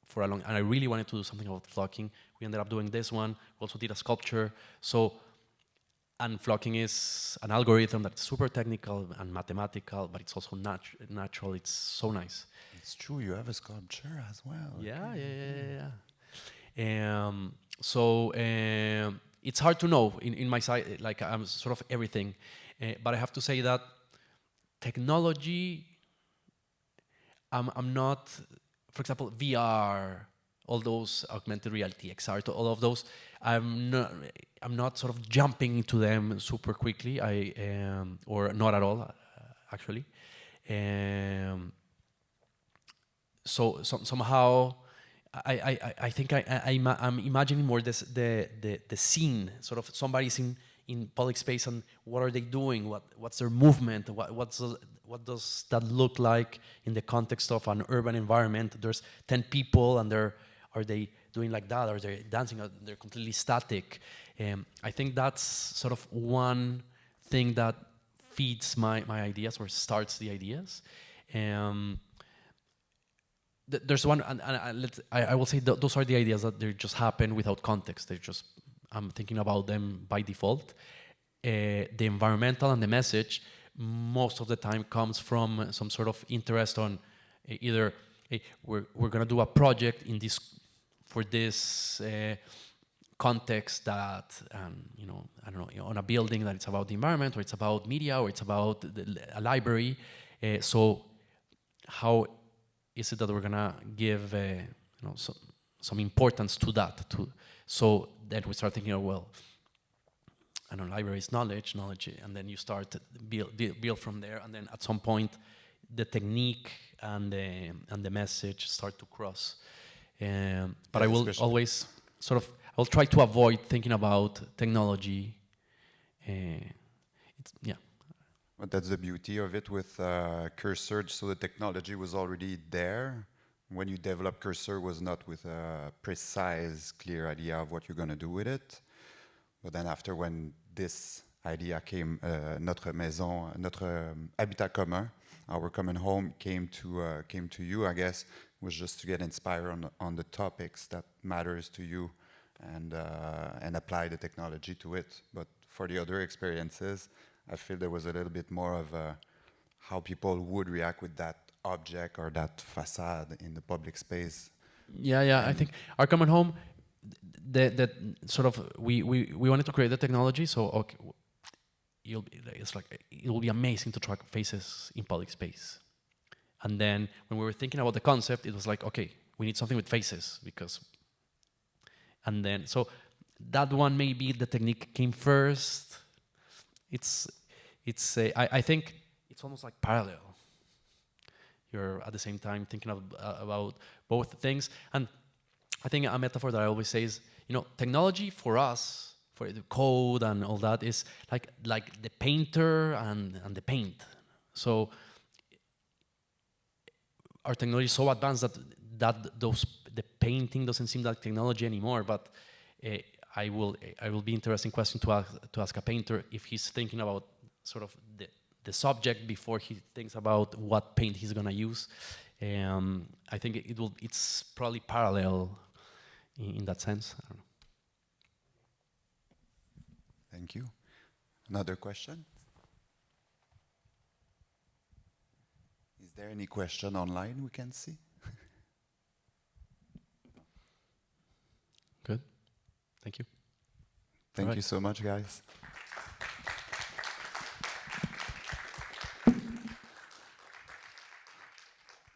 for a long, and I really wanted to do something about flocking. We ended up doing this one. We also did a sculpture. And flocking is an algorithm that's super technical and mathematical, but it's also natural. It's so nice. It's true. You have a sculpture as well. Yeah, okay. Yeah. It's hard to know in my side. Like I'm sort of everything, but I have to say that technology. I'm not. For example, VR, all those augmented reality, XR, all of those. I'm not sort of jumping into them super quickly. Or not at all, actually. Somehow, I think I'm imagining more the scene, sort of somebody's in public space and what are they doing? What's their movement? What does that look like in the context of an urban environment? There's 10 people and are they doing like that? Are they dancing? They're completely static. I think that's sort of one thing that feeds my ideas or starts the ideas. There's one, and I will say those are the ideas that they just happen without context. I'm thinking about them by default. The environmental and the message most of the time comes from some sort of interest on either we're going to do a project for this context that I don't know, on a building that it's about the environment or it's about media or it's about a library. So how is it that we're gonna give some importance to that? So that we start thinking, I don't know, library is knowledge, and then you start to build from there, and then at some point, the technique and the message start to cross. But I will always I'll try to avoid thinking about technology. But that's the beauty of it with Cursor. So the technology was already there. When you develop Cursor, was not with a precise, clear idea of what you're going to do with it. But then after, when this idea came, notre maison, notre habitat commun, our common home came to you, I guess, was just to get inspired on the topics that matters to you and apply the technology to it. But for the other experiences, I feel there was a little bit more of how people would react with that object or that facade in the public space. Yeah. I think our common home, that sort of we wanted to create the technology. So okay, it will be amazing to track faces in public space. And then when we were thinking about the concept, it was like, okay, we need something with faces and then so that one maybe the technique came first. it's I think it's almost like parallel. You're at the same time thinking about both things. And I think a metaphor that I always say is, you know, technology for us, for the code and all that, is like the painter and the paint. So our technology is so advanced that the painting doesn't seem like technology anymore. But I will be interesting question to ask a painter if he's thinking about sort of the subject before he thinks about what paint he's gonna use. I think it's probably parallel in that sense. I don't know. Thank you. Another question? Is there any question online we can see? Good. Thank you. Thank you so much, guys.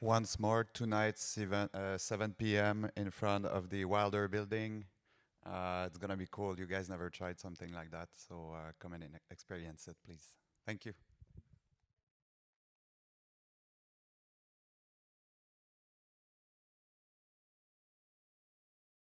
Once more, tonight, 7 p.m. in front of the Wilder building. It's going to be cool. You guys never tried something like that, so come in and experience it, please. Thank you.